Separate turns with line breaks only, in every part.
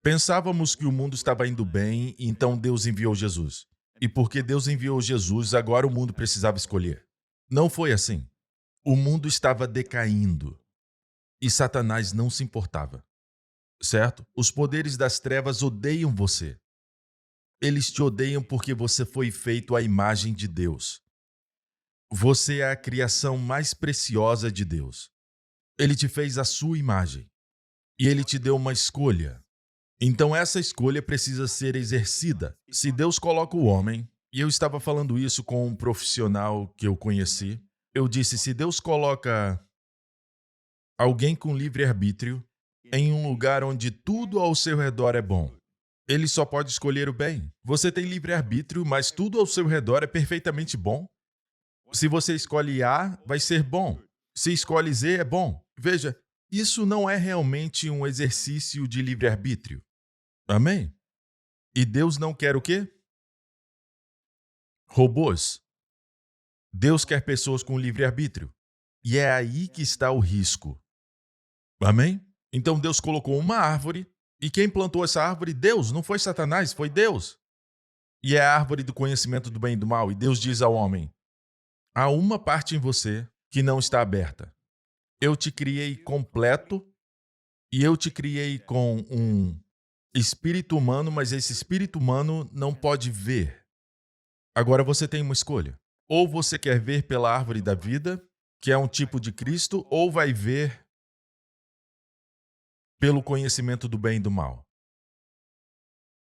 Pensávamos que o mundo estava indo bem, então Deus enviou Jesus. E porque Deus enviou Jesus, agora o mundo precisava escolher. Não foi assim. O mundo estava decaindo e Satanás não se importava, certo? Os poderes das trevas odeiam você. Eles te odeiam porque você foi feito à imagem de Deus. Você é a criação mais preciosa de Deus. Ele te fez à sua imagem e ele te deu uma escolha. Então essa escolha precisa ser exercida. Se Deus coloca o homem, e eu estava falando isso com um profissional que eu conheci, eu disse: se Deus coloca alguém com livre-arbítrio em um lugar onde tudo ao seu redor é bom, ele só pode escolher o bem. Você tem livre-arbítrio, mas tudo ao seu redor é perfeitamente bom. Se você escolhe A, vai ser bom. Se escolhe Z, é bom. Veja, isso não é realmente um exercício de livre-arbítrio. Amém? E Deus não quer o quê? Robôs. Deus quer pessoas com livre-arbítrio. E é aí que está o risco. Amém? Então Deus colocou uma árvore, e quem plantou essa árvore? Deus, não foi Satanás, foi Deus. E é a árvore do conhecimento do bem e do mal. E Deus diz ao homem: há uma parte em você que não está aberta. Eu te criei completo, e eu te criei com um espírito humano, mas esse espírito humano não pode ver. Agora você tem uma escolha. Ou você quer ver pela árvore da vida, que é um tipo de Cristo, ou vai ver pelo conhecimento do bem e do mal.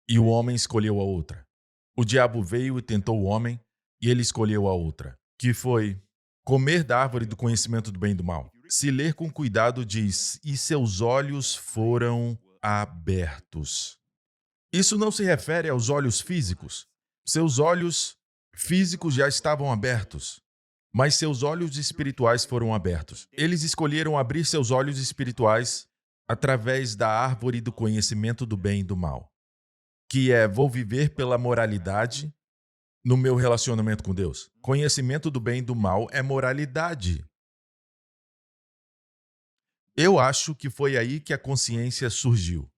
E o homem escolheu a outra. O diabo veio e tentou o homem, e ele escolheu a outra, que foi comer da árvore do conhecimento do bem e do mal. Se ler com cuidado, diz: e seus olhos foram abertos. Isso não se refere aos olhos físicos. Seus olhos físicos já estavam abertos, mas seus olhos espirituais foram abertos. Eles escolheram abrir seus olhos espirituais através da árvore do conhecimento do bem e do mal, que é: vou viver pela moralidade no meu relacionamento com Deus. Conhecimento do bem e do mal é moralidade. Eu acho que foi aí que a consciência surgiu.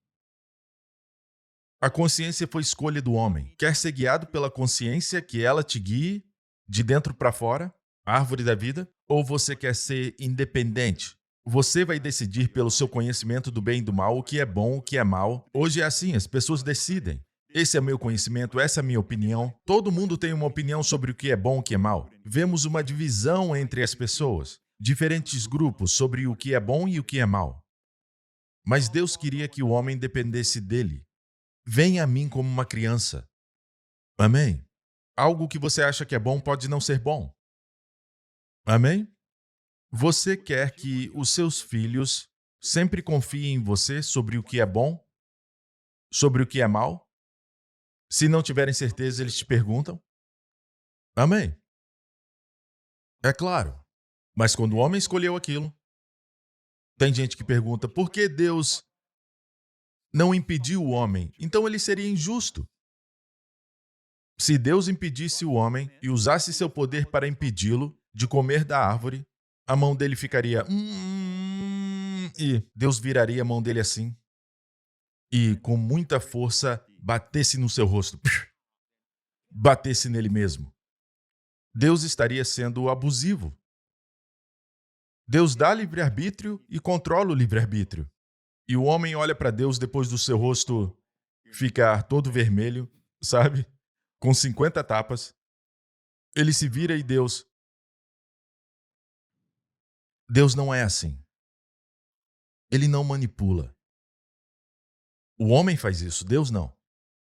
A consciência foi escolha do homem. Quer ser guiado pela consciência, que ela te guie de dentro para fora, árvore da vida, ou você quer ser independente? Você vai decidir pelo seu conhecimento do bem e do mal o que é bom, o que é mal. Hoje é assim, as pessoas decidem. Esse é meu conhecimento, essa é a minha opinião. Todo mundo tem uma opinião sobre o que é bom e o que é mal. Vemos uma divisão entre as pessoas, diferentes grupos sobre o que é bom e o que é mal. Mas Deus queria que o homem dependesse dele. Venha a mim como uma criança. Amém? Algo que você acha que é bom pode não ser bom. Amém? Você quer que os seus filhos sempre confiem em você sobre o que é bom, sobre o que é mal? Se não tiverem certeza, eles te perguntam. Amém? É claro. Mas quando o homem escolheu aquilo, tem gente que pergunta: por que Deus não impediu o homem? Então ele seria injusto. Se Deus impedisse o homem e usasse seu poder para impedi-lo de comer da árvore, a mão dele ficaria e Deus viraria a mão dele assim e com muita força batesse no seu rosto, batesse nele mesmo. Deus estaria sendo abusivo. Deus dá livre-arbítrio e controla o livre-arbítrio. E o homem olha para Deus depois do seu rosto ficar todo vermelho, sabe? Com 50 tapas. Ele se vira e Deus não é assim. Ele não manipula. O homem faz isso, Deus não.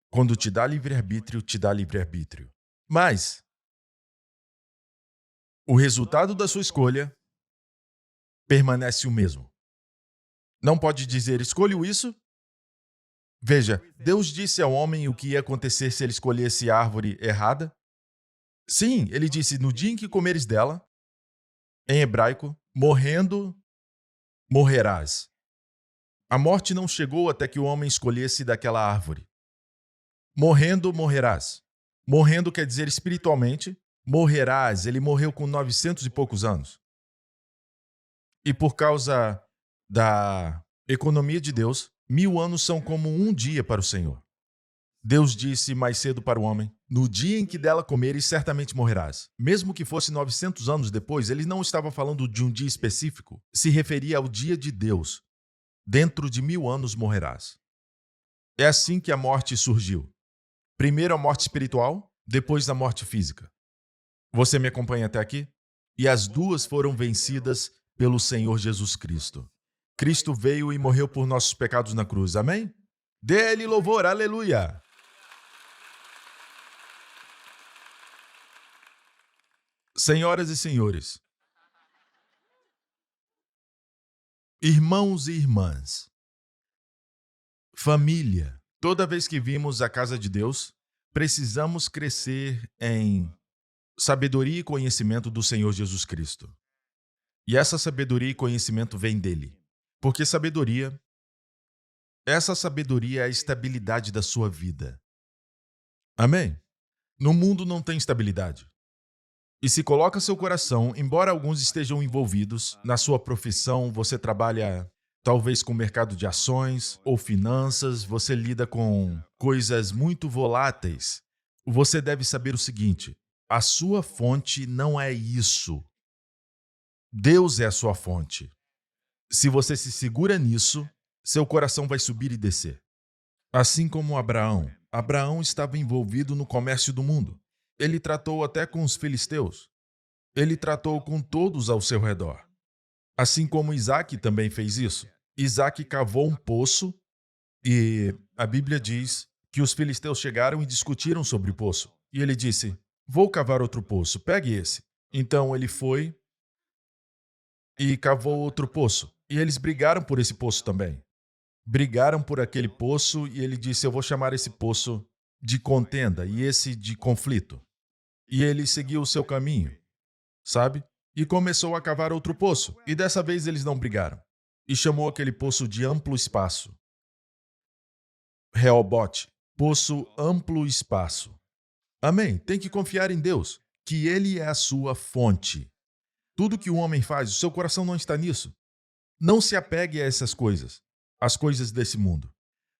Quando te dá livre-arbítrio, te dá livre-arbítrio. Mas o resultado da sua escolha permanece o mesmo. Não pode dizer: escolho isso. Veja, Deus disse ao homem o que ia acontecer se ele escolhesse a árvore errada. Sim, ele disse: no dia em que comeres dela, em hebraico, morrendo, morrerás. A morte não chegou até que o homem escolhesse daquela árvore. Morrendo, morrerás. Morrendo quer dizer espiritualmente, morrerás. Ele morreu com 900 e poucos anos. E por causa da economia de Deus, 1000 anos são como um dia para o Senhor. Deus disse mais cedo para o homem: no dia em que dela comeres, certamente morrerás. Mesmo que fosse 900 anos depois, ele não estava falando de um dia específico. Se referia ao dia de Deus. Dentro de 1000 anos morrerás. É assim que a morte surgiu. Primeiro a morte espiritual, depois a morte física. Você me acompanha até aqui? E as duas foram vencidas pelo Senhor Jesus Cristo. Cristo veio e morreu por nossos pecados na cruz. Amém? Dê-lhe louvor, aleluia! Senhoras e senhores, irmãos e irmãs, família, toda vez que vimos a casa de Deus, precisamos crescer em sabedoria e conhecimento do Senhor Jesus Cristo. E essa sabedoria e conhecimento vem dele. Porque essa sabedoria é a estabilidade da sua vida. Amém? No mundo não tem estabilidade. E se coloca seu coração, embora alguns estejam envolvidos, na sua profissão, você trabalha talvez com o mercado de ações ou finanças, você lida com coisas muito voláteis. Você deve saber o seguinte: a sua fonte não é isso. Deus é a sua fonte. Se você se segura nisso, seu coração vai subir e descer. Assim como Abraão. Abraão estava envolvido no comércio do mundo. Ele tratou até com os filisteus. Ele tratou com todos ao seu redor. Assim como Isaac também fez isso. Isaac cavou um poço e a Bíblia diz que os filisteus chegaram e discutiram sobre o poço. E ele disse: vou cavar outro poço, pegue esse. Então ele foi e cavou outro poço. E eles brigaram por esse poço também. Brigaram por aquele poço e ele disse: eu vou chamar esse poço de contenda e esse de conflito. E ele seguiu o seu caminho, sabe? E começou a cavar outro poço. E dessa vez eles não brigaram. E chamou aquele poço de amplo espaço. Reobote, poço amplo espaço. Amém? Tem que confiar em Deus, que Ele é a sua fonte. Tudo que o homem faz, o seu coração não está nisso. Não se apegue a essas coisas, as coisas desse mundo.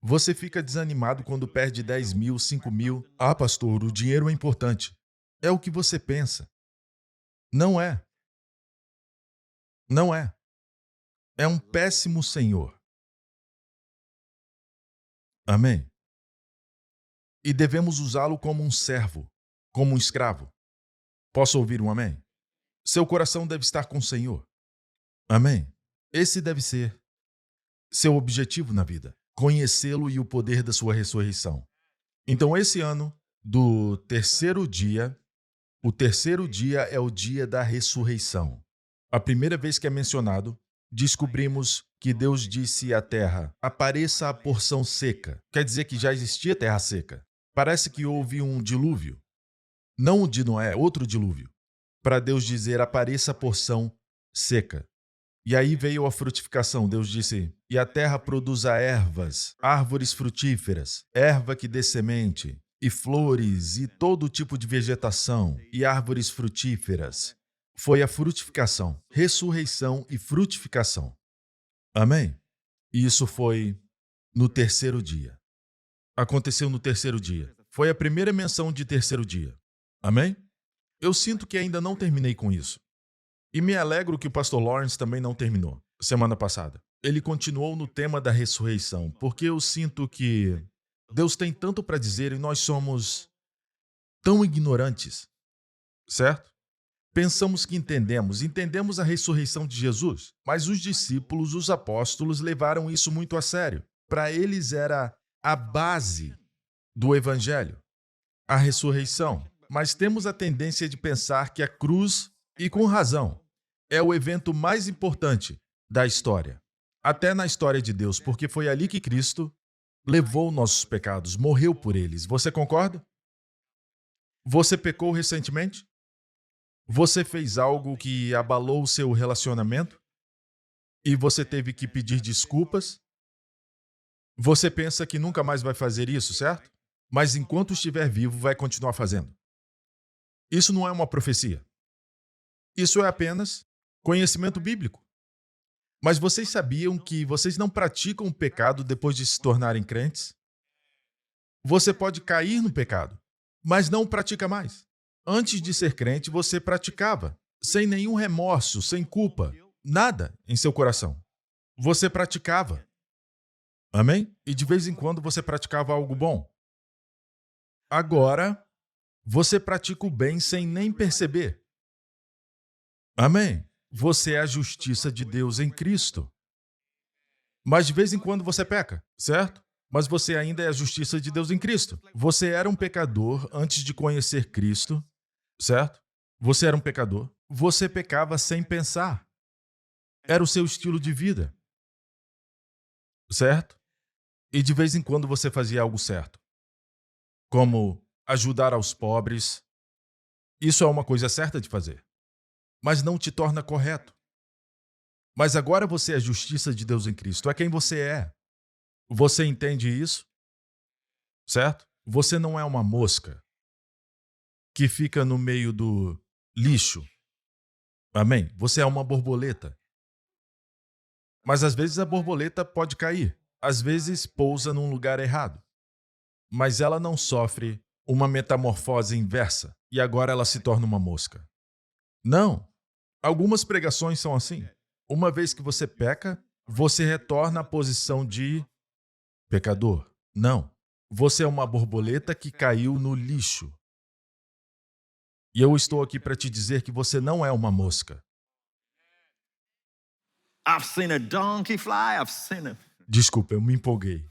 Você fica desanimado quando perde 10 mil, 5 mil. Ah, pastor, o dinheiro é importante. É o que você pensa. Não é. Não é. É um péssimo senhor. Amém? E devemos usá-lo como um servo, como um escravo. Posso ouvir um amém? Seu coração deve estar com o Senhor. Amém? Esse deve ser seu objetivo na vida. Conhecê-lo e o poder da sua ressurreição. Então, esse ano, do terceiro dia, o terceiro dia é o dia da ressurreição. A primeira vez que é mencionado, descobrimos que Deus disse à terra: apareça a porção seca. Quer dizer que já existia terra seca. Parece que houve um dilúvio. Não o de Noé, outro dilúvio. Para Deus dizer: apareça a porção seca. E aí veio a frutificação. Deus disse: e a terra produza ervas, árvores frutíferas, erva que dê semente, e flores, e todo tipo de vegetação, e árvores frutíferas. Foi a frutificação, ressurreição e frutificação. Amém? E isso foi no terceiro dia. Aconteceu no terceiro dia. Foi a primeira menção de terceiro dia. Amém? Eu sinto que ainda não terminei com isso. E me alegro que o pastor Lawrence também não terminou, semana passada. Ele continuou no tema da ressurreição, porque eu sinto que Deus tem tanto para dizer e nós somos tão ignorantes, certo? Pensamos que entendemos a ressurreição de Jesus, mas os discípulos, os apóstolos, levaram isso muito a sério. Para eles era a base do evangelho, a ressurreição. Mas temos a tendência de pensar que a cruz, e com razão, é o evento mais importante da história. Até na história de Deus, porque foi ali que Cristo levou nossos pecados, morreu por eles. Você concorda? Você pecou recentemente? Você fez algo que abalou o seu relacionamento? E você teve que pedir desculpas? Você pensa que nunca mais vai fazer isso, certo? Mas enquanto estiver vivo, vai continuar fazendo. Isso não é uma profecia. Isso é apenas conhecimento bíblico. Mas vocês sabiam que vocês não praticam o pecado depois de se tornarem crentes? Você pode cair no pecado, mas não o pratica mais. Antes de ser crente, você praticava, sem nenhum remorso, sem culpa, nada em seu coração. Você praticava. Amém? E de vez em quando você praticava algo bom. Agora, você pratica o bem sem nem perceber. Amém? Você é a justiça de Deus em Cristo. Mas de vez em quando você peca, certo? Mas você ainda é a justiça de Deus em Cristo. Você era um pecador antes de conhecer Cristo, certo? Você era um pecador. Você pecava sem pensar. Era o seu estilo de vida, certo? E de vez em quando você fazia algo certo, como ajudar aos pobres. Isso é uma coisa certa de fazer, mas não te torna correto. Mas agora você é a justiça de Deus em Cristo. É quem você é. Você entende isso? Certo? Você não é uma mosca que fica no meio do lixo. Amém? Você é uma borboleta. Mas às vezes a borboleta pode cair. Às vezes pousa num lugar errado. Mas ela não sofre uma metamorfose inversa e agora ela se torna uma mosca. Não. Algumas pregações são assim. Uma vez que você peca, você retorna à posição de pecador. Não. Você é uma borboleta que caiu no lixo. E eu estou aqui para te dizer que você não é uma mosca.
I've seen a donkey fly,
Desculpa, eu me empolguei.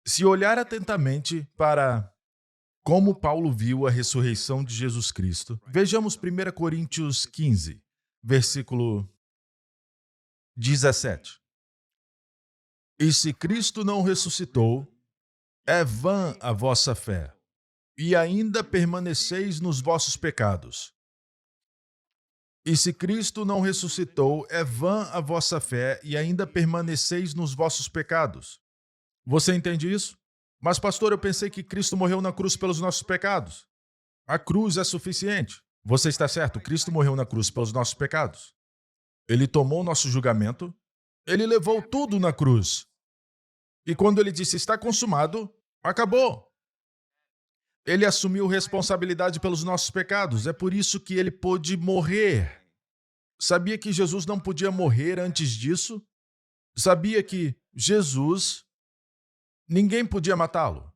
Se olhar atentamente para como Paulo viu a ressurreição de Jesus Cristo, vejamos 1 Coríntios 15, versículo 17. E se Cristo não ressuscitou, é vã a vossa fé, e ainda permaneceis nos vossos pecados. E se Cristo não ressuscitou, é vã a vossa fé, e ainda permaneceis nos vossos pecados. Você entende isso? Mas, pastor, eu pensei que Cristo morreu na cruz pelos nossos pecados. A cruz é suficiente. Você está certo, Cristo morreu na cruz pelos nossos pecados. Ele tomou o nosso julgamento, ele levou tudo na cruz. E quando ele disse, está consumado, acabou. Ele assumiu responsabilidade pelos nossos pecados, é por isso que ele pôde morrer. Sabia que Jesus não podia morrer antes disso? Sabia que Jesus, ninguém podia matá-lo.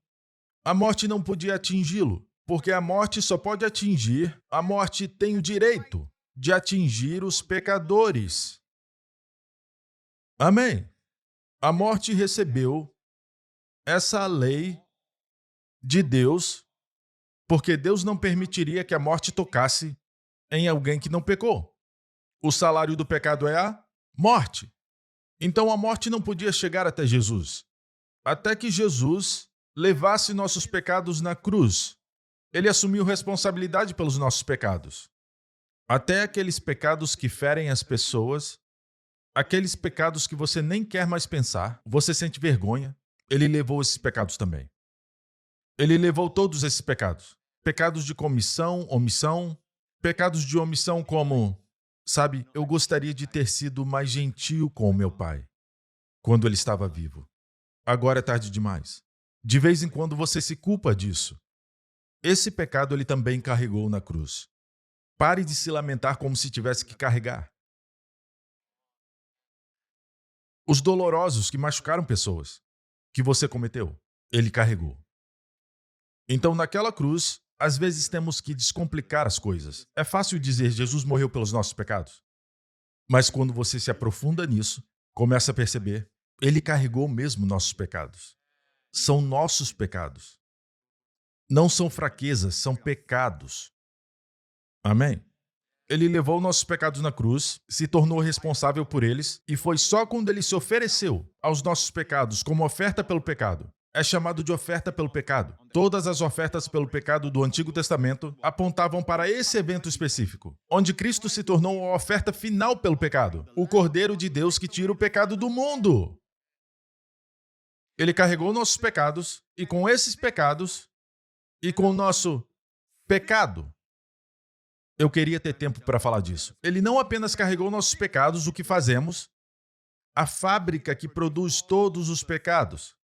A morte não podia atingi-lo, porque a morte só pode atingir, a morte tem o direito de atingir os pecadores. Amém? A morte recebeu essa lei de Deus, porque Deus não permitiria que a morte tocasse em alguém que não pecou. O salário do pecado é a morte. Então a morte não podia chegar até Jesus, até que Jesus levasse nossos pecados na cruz. Ele assumiu responsabilidade pelos nossos pecados. Até aqueles pecados que ferem as pessoas, aqueles pecados que você nem quer mais pensar, você sente vergonha, ele levou esses pecados também. Ele levou todos esses pecados. Pecados de comissão, omissão, pecados de omissão como, sabe, eu gostaria de ter sido mais gentil com o meu pai quando ele estava vivo. Agora é tarde demais. De vez em quando você se culpa disso. Esse pecado ele também carregou na cruz. Pare de se lamentar como se tivesse que carregar. Os dolorosos que machucaram pessoas, que você cometeu, ele carregou. Então, naquela cruz, às vezes temos que descomplicar as coisas. É fácil dizer Jesus morreu pelos nossos pecados. Mas quando você se aprofunda nisso, começa a perceber, ele carregou mesmo nossos pecados. São nossos pecados. Não são fraquezas, são pecados. Amém? Ele levou nossos pecados na cruz, se tornou responsável por eles, e foi só quando ele se ofereceu aos nossos pecados como oferta pelo pecado. É chamado de oferta pelo pecado. Todas as ofertas pelo pecado do Antigo Testamento apontavam para esse evento específico, onde Cristo se tornou a oferta final pelo pecado, o Cordeiro de Deus que tira o pecado do mundo. Ele carregou nossos pecados, e com esses pecados, e com o nosso pecado, Eu queria ter tempo para falar disso. Ele não apenas carregou nossos pecados, o que fazemos, a fábrica que produz todos os pecados.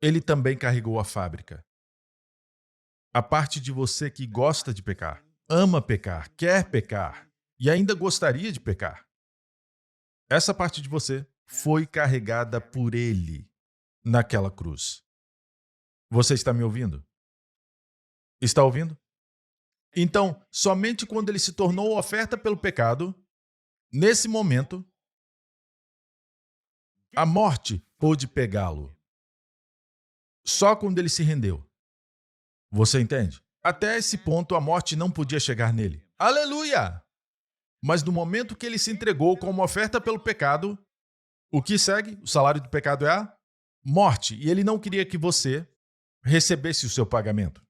Ele também carregou a fábrica. A parte de você que gosta de pecar, ama pecar, quer pecar e ainda gostaria de pecar. Essa parte de você foi carregada por ele naquela cruz. Você está me ouvindo? Está ouvindo? Então, somente quando ele se tornou oferta pelo pecado, nesse momento, a morte pôde pegá-lo. Só quando ele se rendeu. Você entende? Até esse ponto, a morte não podia chegar nele. Aleluia! Mas no momento que ele se entregou como oferta pelo pecado, o que segue? O salário do pecado é a morte. E ele não queria que você recebesse o seu pagamento.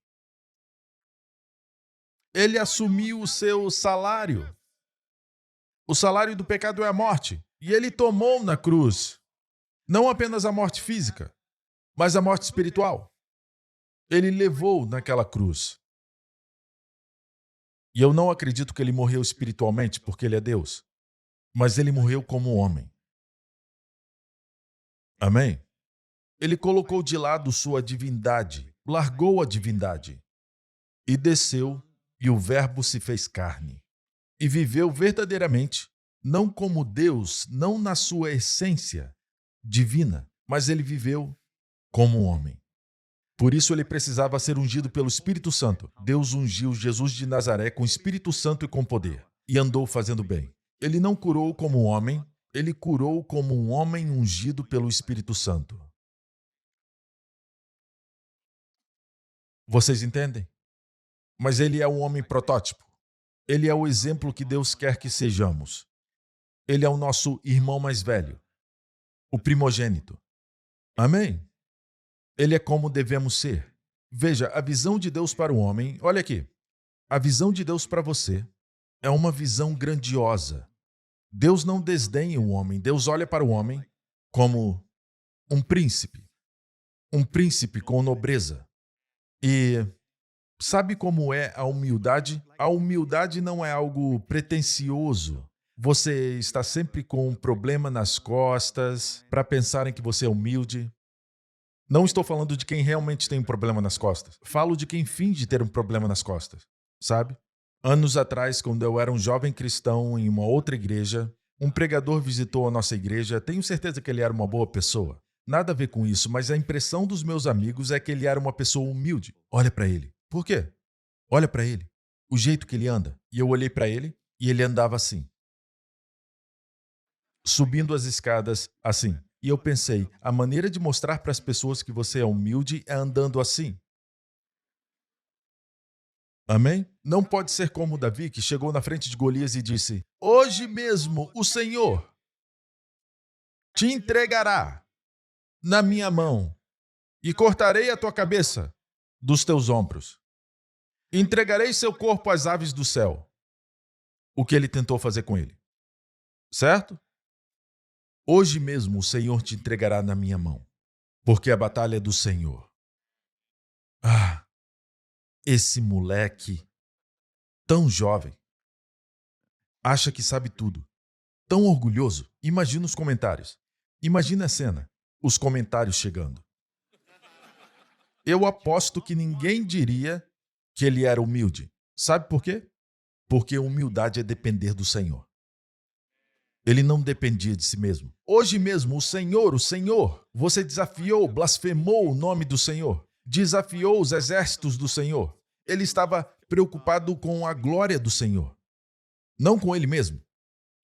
Ele assumiu o seu salário. O salário do pecado é a morte. E ele tomou na cruz não apenas a morte física, mas a morte espiritual. Ele levou naquela cruz. E eu não acredito que ele morreu espiritualmente porque ele é Deus, mas ele morreu como homem. Amém? Ele colocou de lado sua divindade, largou a divindade e desceu, e o Verbo se fez carne e viveu verdadeiramente, não como Deus, não na sua essência divina, mas ele viveu como homem. Por isso ele precisava ser ungido pelo Espírito Santo. Deus ungiu Jesus de Nazaré com Espírito Santo e com poder, e andou fazendo bem. Ele não curou como homem, ele curou como um homem ungido pelo Espírito Santo. Vocês entendem? Mas ele é um homem protótipo. Ele é o exemplo que Deus quer que sejamos. Ele é o nosso irmão mais velho, o primogênito. Amém? Ele é como devemos ser. Veja, a visão de Deus para o homem, olha aqui. A visão de Deus para você é uma visão grandiosa. Deus não desdenha o homem. Deus olha para o homem como um príncipe com nobreza. E sabe como é a humildade? A humildade não é algo pretensioso. Você está sempre com um problema nas costas para pensarem que você é humilde. Não estou falando de quem realmente tem um problema nas costas. Falo de quem finge ter um problema nas costas, sabe? Anos atrás, quando eu era um jovem cristão em uma outra igreja, um pregador visitou a nossa igreja. Tenho certeza que ele era uma boa pessoa. Nada a ver com isso, mas a impressão dos meus amigos é que ele era uma pessoa humilde. Olha para ele. Por quê? Olha para ele. O jeito que ele anda. E eu olhei para ele e ele andava assim. Subindo as escadas assim. E eu pensei, a maneira de mostrar para as pessoas que você é humilde é andando assim. Amém? Não pode ser como Davi, que chegou na frente de Golias e disse: hoje mesmo o Senhor te entregará na minha mão e cortarei a tua cabeça dos teus ombros. Entregarei seu corpo às aves do céu. O que ele tentou fazer com ele. Certo? Hoje mesmo o Senhor te entregará na minha mão, porque a batalha é do Senhor. Ah, esse moleque, tão jovem, acha que sabe tudo, tão orgulhoso. Imagina os comentários. Imagina a cena, os comentários chegando. Eu aposto que ninguém diria que ele era humilde. Sabe por quê? Porque humildade é depender do Senhor. Ele não dependia de si mesmo. Hoje mesmo, o Senhor, você desafiou, blasfemou o nome do Senhor, desafiou os exércitos do Senhor. Ele estava preocupado com a glória do Senhor, não com ele mesmo.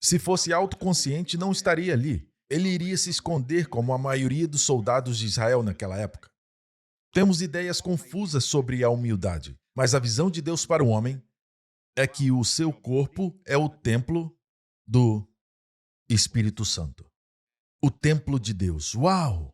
Se fosse autoconsciente, não estaria ali. Ele iria se esconder como a maioria dos soldados de Israel naquela época. Temos ideias confusas sobre a humildade, mas a visão de Deus para o homem é que o seu corpo é o templo do Espírito Santo. O templo de Deus. Uau!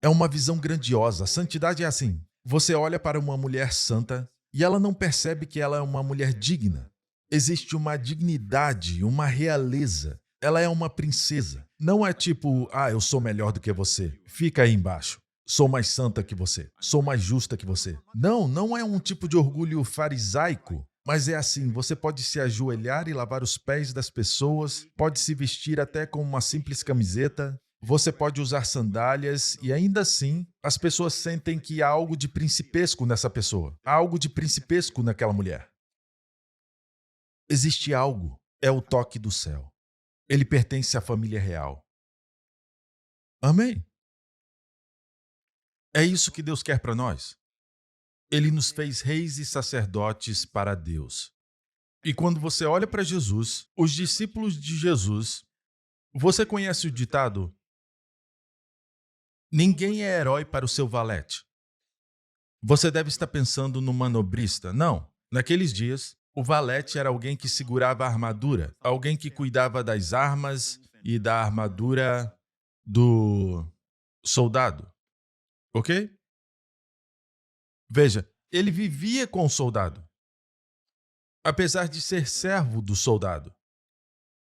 É uma visão grandiosa. A santidade é assim. Você olha para uma mulher santa e ela não percebe que ela é uma mulher digna. Existe uma dignidade, uma realeza. Ela é uma princesa. Não é tipo, eu sou melhor do que você. Fica aí embaixo. Sou mais santa que você. Sou mais justa que você. Não é um tipo de orgulho farisaico. Mas é assim, você pode se ajoelhar e lavar os pés das pessoas, pode se vestir até com uma simples camiseta, você pode usar sandálias e ainda assim as pessoas sentem que há algo de principesco nessa pessoa, há algo de principesco naquela mulher. Existe algo, é o toque do céu. Ele pertence à família real. Amém? É isso que Deus quer para nós. Ele nos fez reis e sacerdotes para Deus. E quando você olha para Jesus, os discípulos de Jesus, você conhece o ditado? Ninguém é herói para o seu valete. Você deve estar pensando no manobrista. Não. Naqueles dias, o valete era alguém que segurava a armadura, alguém que cuidava das armas e da armadura do soldado. Ok? Veja, ele vivia com o soldado, apesar de ser servo do soldado.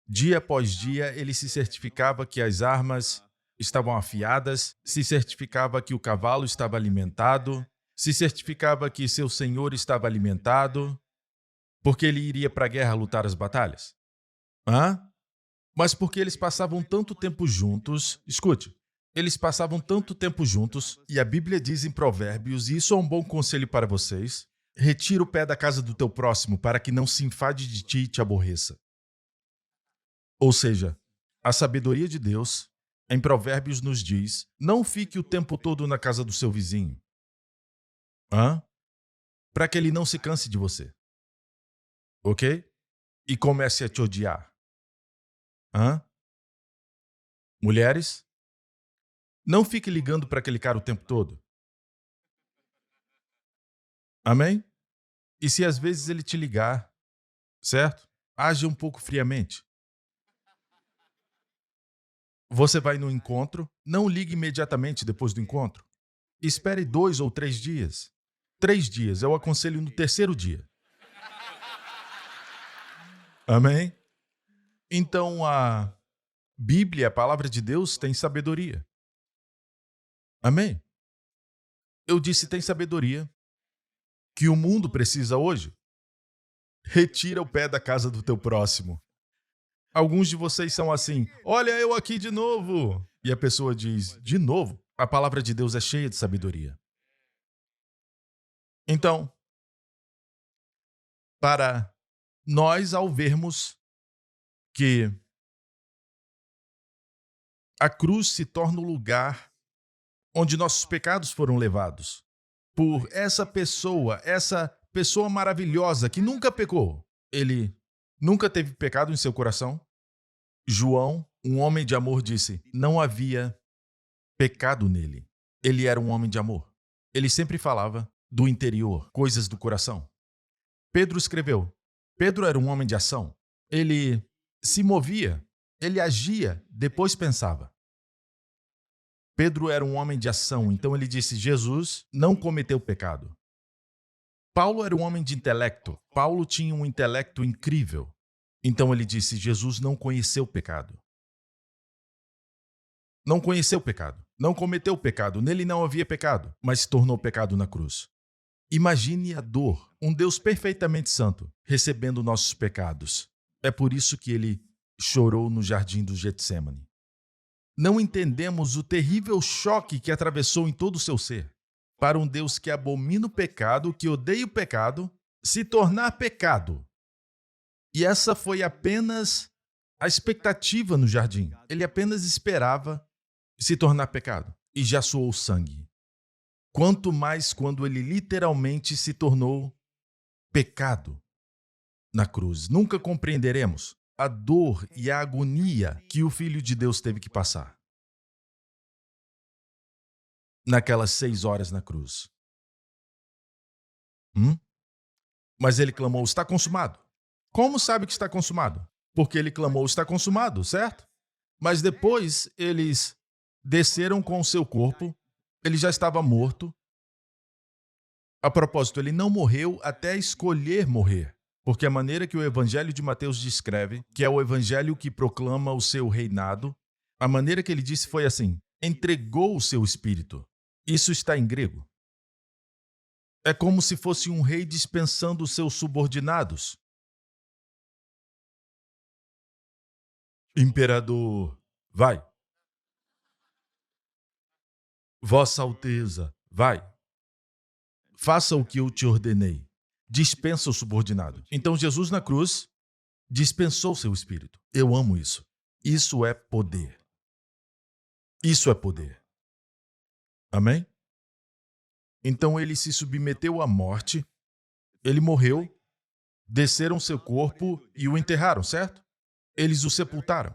Dia após dia, ele se certificava que as armas estavam afiadas, se certificava que o cavalo estava alimentado, se certificava que seu senhor estava alimentado, porque ele iria para a guerra lutar as batalhas. Hã? Mas porque eles passavam tanto tempo juntos, escute, eles passavam tanto tempo juntos, e a Bíblia diz em Provérbios, e isso é um bom conselho para vocês, retira o pé da casa do teu próximo para que não se enfade de ti e te aborreça. Ou seja, a sabedoria de Deus, em Provérbios nos diz, não fique o tempo todo na casa do seu vizinho. Para que ele não se canse de você. Ok? E comece a te odiar. Mulheres, não fique ligando para aquele cara o tempo todo. Amém? E se às vezes ele te ligar, certo? Age um pouco friamente. Você vai no encontro, não ligue imediatamente depois do encontro. Espere 2 ou 3 dias. 3 dias, eu aconselho no terceiro dia. Amém? Então a Bíblia, a palavra de Deus, tem sabedoria. Amém? Eu disse tem sabedoria que o mundo precisa hoje. Retira o pé da casa do teu próximo. Alguns de vocês são assim, olha eu aqui de novo. E a pessoa diz, de novo? A palavra de Deus é cheia de sabedoria. Então, para nós, ao vermos que a cruz se torna o lugar onde nossos pecados foram levados por essa pessoa maravilhosa que nunca pecou. Ele nunca teve pecado em seu coração. João, um homem de amor, disse, não havia pecado nele. Ele era um homem de amor. Ele sempre falava do interior, coisas do coração. Pedro escreveu. Pedro era um homem de ação. Ele se movia, ele agia, depois pensava. Pedro era um homem de ação, então ele disse, Jesus não cometeu pecado. Paulo era um homem de intelecto. Paulo tinha um intelecto incrível. Então ele disse, Jesus não conheceu pecado. Não conheceu pecado. Não cometeu pecado. Nele não havia pecado, mas se tornou pecado na cruz. Imagine a dor, um Deus perfeitamente santo, recebendo nossos pecados. É por isso que ele chorou no jardim do Getsêmani. Não entendemos o terrível choque que atravessou em todo o seu ser. Para um Deus que abomina o pecado, que odeia o pecado, se tornar pecado. E essa foi apenas a expectativa no jardim. Ele apenas esperava se tornar pecado. E já suou sangue. Quanto mais quando ele literalmente se tornou pecado na cruz. Nunca compreenderemos a dor e a agonia que o Filho de Deus teve que passar naquelas 6 horas na cruz. Mas ele clamou, está consumado. Como sabe que está consumado? Porque ele clamou, está consumado, certo? Mas depois eles desceram com o seu corpo, ele já estava morto. A propósito, ele não morreu até escolher morrer. Porque a maneira que o Evangelho de Mateus descreve, que é o Evangelho que proclama o seu reinado, a maneira que ele disse foi assim, entregou o seu espírito. Isso está em grego. É como se fosse um rei dispensando os seus subordinados. Imperador, vai. Vossa Alteza, vai. Faça o que eu te ordenei. Dispensa o subordinado. Então Jesus na cruz dispensou seu espírito. Eu amo isso. Isso é poder. Isso é poder. Amém? Então ele se submeteu à morte, ele morreu, desceram seu corpo e o enterraram, certo? Eles o sepultaram.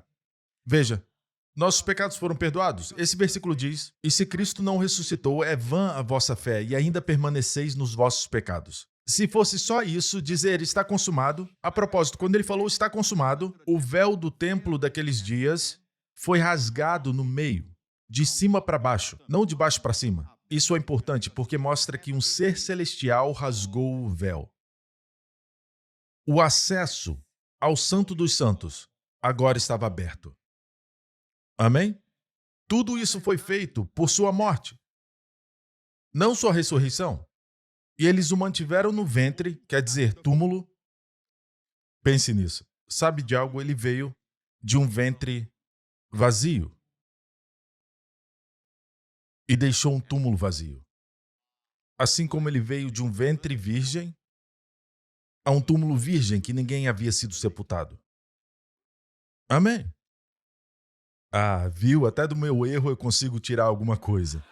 Veja, nossos pecados foram perdoados. Esse versículo diz: e se Cristo não ressuscitou, é vã a vossa fé e ainda permaneceis nos vossos pecados. Se fosse só isso, dizer está consumado. A propósito, quando ele falou está consumado, o véu do templo daqueles dias foi rasgado no meio, de cima para baixo, não de baixo para cima. Isso é importante porque mostra que um ser celestial rasgou o véu. O acesso ao Santo dos Santos agora estava aberto. Amém? Tudo isso foi feito por sua morte, não sua ressurreição. E eles o mantiveram no ventre, quer dizer, túmulo. Pense nisso. Sabe de algo? Ele veio de um ventre vazio e deixou um túmulo vazio. Assim como ele veio de um ventre virgem a um túmulo virgem que ninguém havia sido sepultado. Amém? Ah, viu? Até do meu erro eu consigo tirar alguma coisa.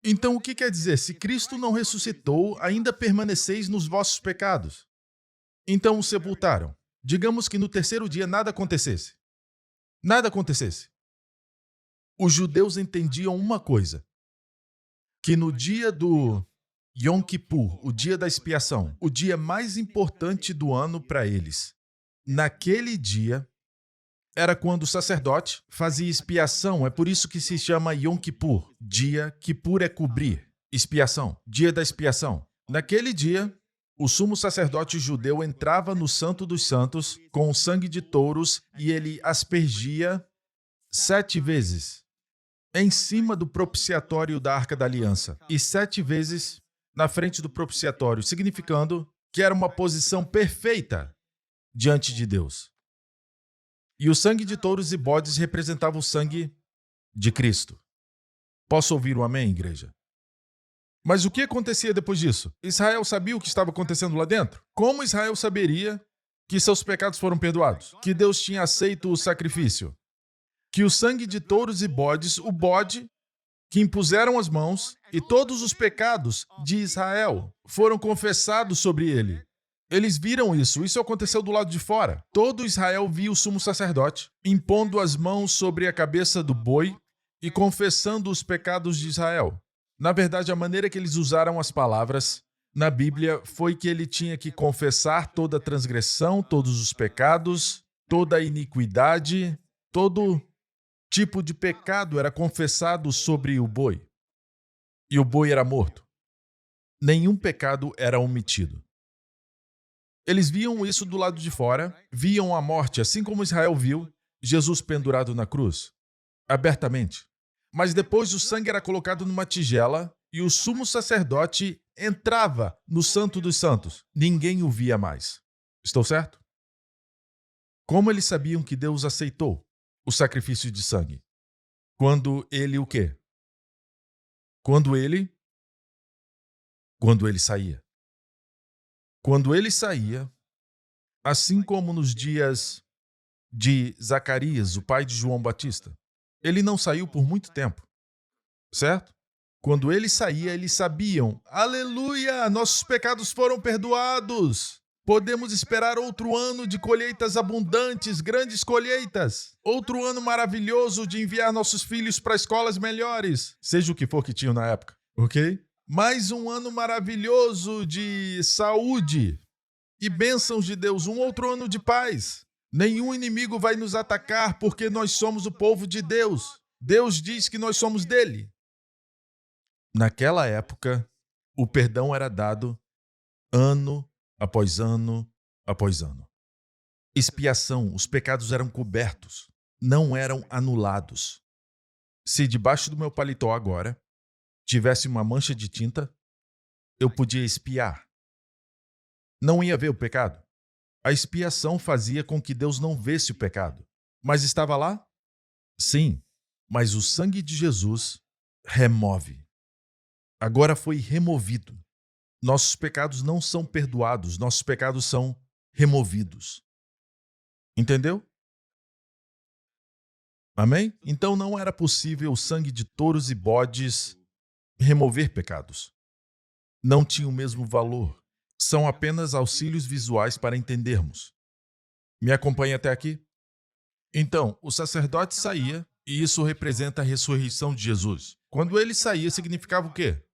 Então o que quer dizer? Se Cristo não ressuscitou, ainda permaneceis nos vossos pecados. Então o sepultaram. Digamos que no terceiro dia nada acontecesse. Nada acontecesse. Os judeus entendiam uma coisa, que no dia do Yom Kippur, o dia da expiação, o dia mais importante do ano para eles, naquele dia era quando o sacerdote fazia expiação. É por isso que se chama Yom Kippur. Dia Kippur é cobrir. Expiação. Dia da expiação. Naquele dia, o sumo sacerdote judeu entrava no Santo dos Santos com o sangue de touros e ele aspergia 7 vezes em cima do propiciatório da Arca da Aliança e 7 vezes na frente do propiciatório, significando que era uma posição perfeita diante de Deus. E o sangue de touros e bodes representava o sangue de Cristo. Posso ouvir um amém, igreja? Mas o que acontecia depois disso? Israel sabia o que estava acontecendo lá dentro? Como Israel saberia que seus pecados foram perdoados? Que Deus tinha aceito o sacrifício? Que o sangue de touros e bodes, o bode que impuseram as mãos, e todos os pecados de Israel foram confessados sobre ele. Eles viram isso. Isso aconteceu do lado de fora. Todo Israel via o sumo sacerdote impondo as mãos sobre a cabeça do boi e confessando os pecados de Israel. Na verdade, a maneira que eles usaram as palavras na Bíblia foi que ele tinha que confessar toda a transgressão, todos os pecados, toda a iniquidade, todo tipo de pecado era confessado sobre o boi. E o boi era morto. Nenhum pecado era omitido. Eles viam isso do lado de fora, viam a morte, assim como Israel viu Jesus pendurado na cruz, abertamente. Mas depois o sangue era colocado numa tigela e o sumo sacerdote entrava no Santo dos Santos. Ninguém o via mais. Estou certo? Como eles sabiam que Deus aceitou o sacrifício de sangue? Quando ele o quê? Quando ele saía. Quando ele saía, assim como nos dias de Zacarias, o pai de João Batista, ele não saiu por muito tempo, certo? Quando ele saía, eles sabiam, aleluia, nossos pecados foram perdoados. Podemos esperar outro ano de colheitas abundantes, grandes colheitas. Outro ano maravilhoso de enviar nossos filhos para escolas melhores, seja o que for que tinham na época, ok? Mais um ano maravilhoso de saúde e bênçãos de Deus, um outro ano de paz. Nenhum inimigo vai nos atacar porque nós somos o povo de Deus. Deus diz que nós somos dele. Naquela época, o perdão era dado ano após ano após ano. Expiação, os pecados eram cobertos, não eram anulados. Se debaixo do meu paletó agora tivesse uma mancha de tinta, eu podia espiar. Não ia ver o pecado. A expiação fazia com que Deus não visse o pecado. Mas estava lá? Sim, mas o sangue de Jesus remove. Agora foi removido. Nossos pecados não são perdoados, nossos pecados são removidos. Entendeu? Amém? Então não era possível o sangue de touros e bodes remover pecados. Não tinha o mesmo valor. São apenas auxílios visuais para entendermos. Me acompanha até aqui? Então, o sacerdote saía, e isso representa a ressurreição de Jesus. Quando ele saía, significava o quê?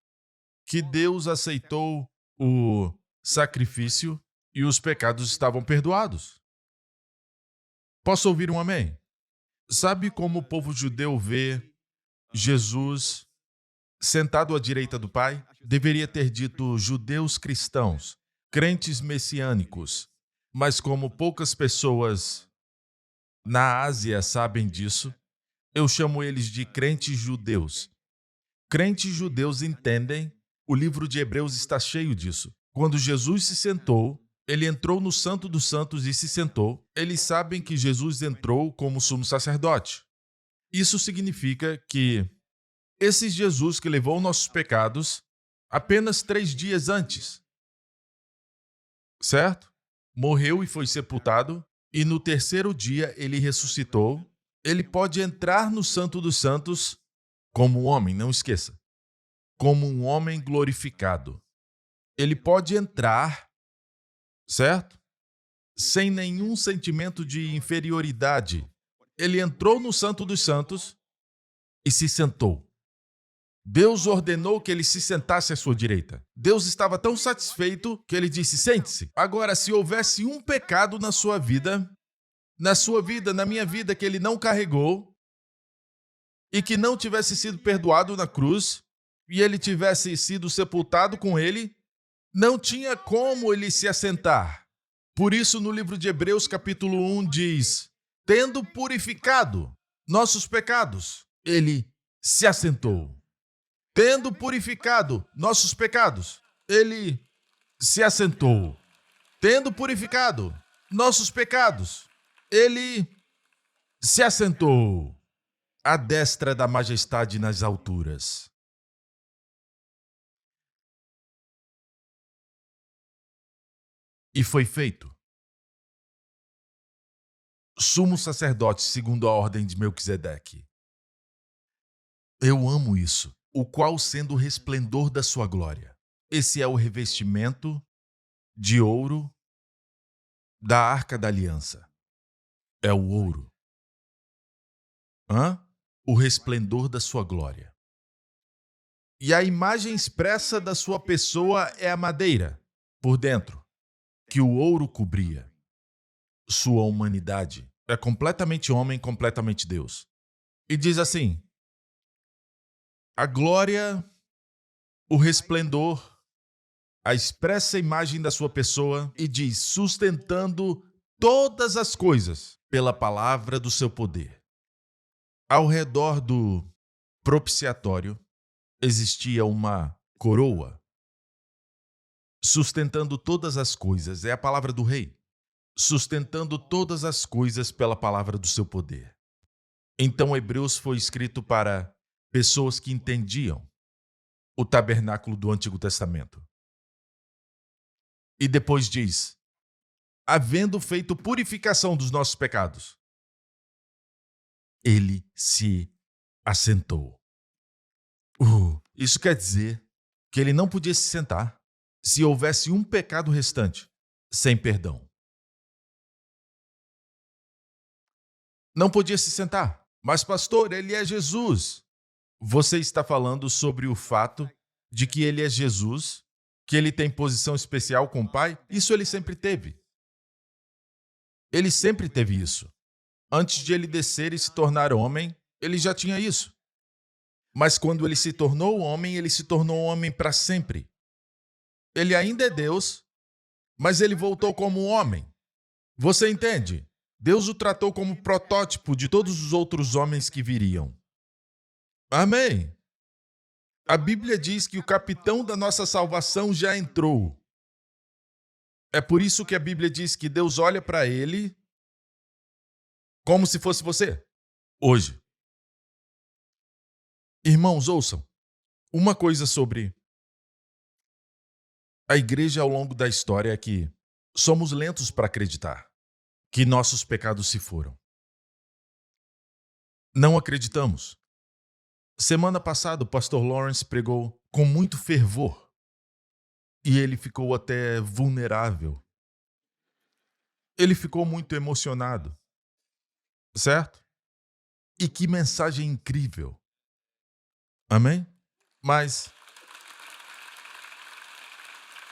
Que Deus aceitou o sacrifício e os pecados estavam perdoados. Posso ouvir um amém? Sabe como o povo judeu vê Jesus sentado à direita do Pai? Deveria ter dito judeus cristãos, crentes messiânicos. Mas como poucas pessoas na Ásia sabem disso, eu chamo eles de crentes judeus. Crentes judeus entendem, o livro de Hebreus está cheio disso. Quando Jesus se sentou, ele entrou no Santo dos Santos e se sentou. Eles sabem que Jesus entrou como sumo sacerdote. Isso significa que esse Jesus que levou nossos pecados apenas 3 dias antes, certo? Morreu e foi sepultado, e no 3º dia ele ressuscitou. Ele pode entrar no Santo dos Santos como um homem, não esqueça, como um homem glorificado. Ele pode entrar, certo? Sem nenhum sentimento de inferioridade. Ele entrou no Santo dos Santos e se sentou. Deus ordenou que ele se sentasse à sua direita. Deus estava tão satisfeito que ele disse: sente-se. Agora, se houvesse um pecado na sua vida, na minha vida, que ele não carregou e que não tivesse sido perdoado na cruz e ele tivesse sido sepultado com ele, não tinha como ele se assentar. Por isso, no livro de Hebreus, capítulo 1, diz: tendo purificado nossos pecados, ele se assentou. Tendo purificado nossos pecados, ele se assentou. Tendo purificado nossos pecados, ele se assentou à destra da majestade nas alturas. E foi feito. Sumo sacerdote segundo a ordem de Melquisedeque. Eu amo isso. O qual sendo o resplendor da sua glória. Esse é o revestimento de ouro da Arca da Aliança. É o ouro. O resplendor da sua glória. E a imagem expressa da sua pessoa é a madeira, por dentro, que o ouro cobria. Sua humanidade é completamente homem, completamente Deus. E diz assim: a glória, o resplendor, a expressa imagem da sua pessoa, e diz: sustentando todas as coisas pela palavra do seu poder. Ao redor do propiciatório existia uma coroa, sustentando todas as coisas. É a palavra do rei. Sustentando todas as coisas pela palavra do seu poder. Então, Hebreus foi escrito para pessoas que entendiam o tabernáculo do Antigo Testamento. E depois diz: havendo feito purificação dos nossos pecados, ele se assentou. Isso quer dizer que ele não podia se sentar se houvesse um pecado restante, sem perdão. Não podia se sentar. Mas, pastor, ele é Jesus. Você está falando sobre o fato de que ele é Jesus, que ele tem posição especial com o Pai? Isso ele sempre teve. Ele sempre teve isso. Antes de ele descer e se tornar homem, ele já tinha isso. Mas quando ele se tornou homem para sempre. Ele ainda é Deus, mas ele voltou como homem. Você entende? Deus o tratou como protótipo de todos os outros homens que viriam. Amém. A Bíblia diz que o capitão da nossa salvação já entrou. É por isso que a Bíblia diz que Deus olha para ele como se fosse você, hoje. Irmãos, ouçam. Uma coisa sobre a igreja ao longo da história é que somos lentos para acreditar que nossos pecados se foram. Não acreditamos. Semana passada, o pastor Lawrence pregou com muito fervor e ele ficou até vulnerável. Ele ficou muito emocionado, certo? E que mensagem incrível. Amém? Mas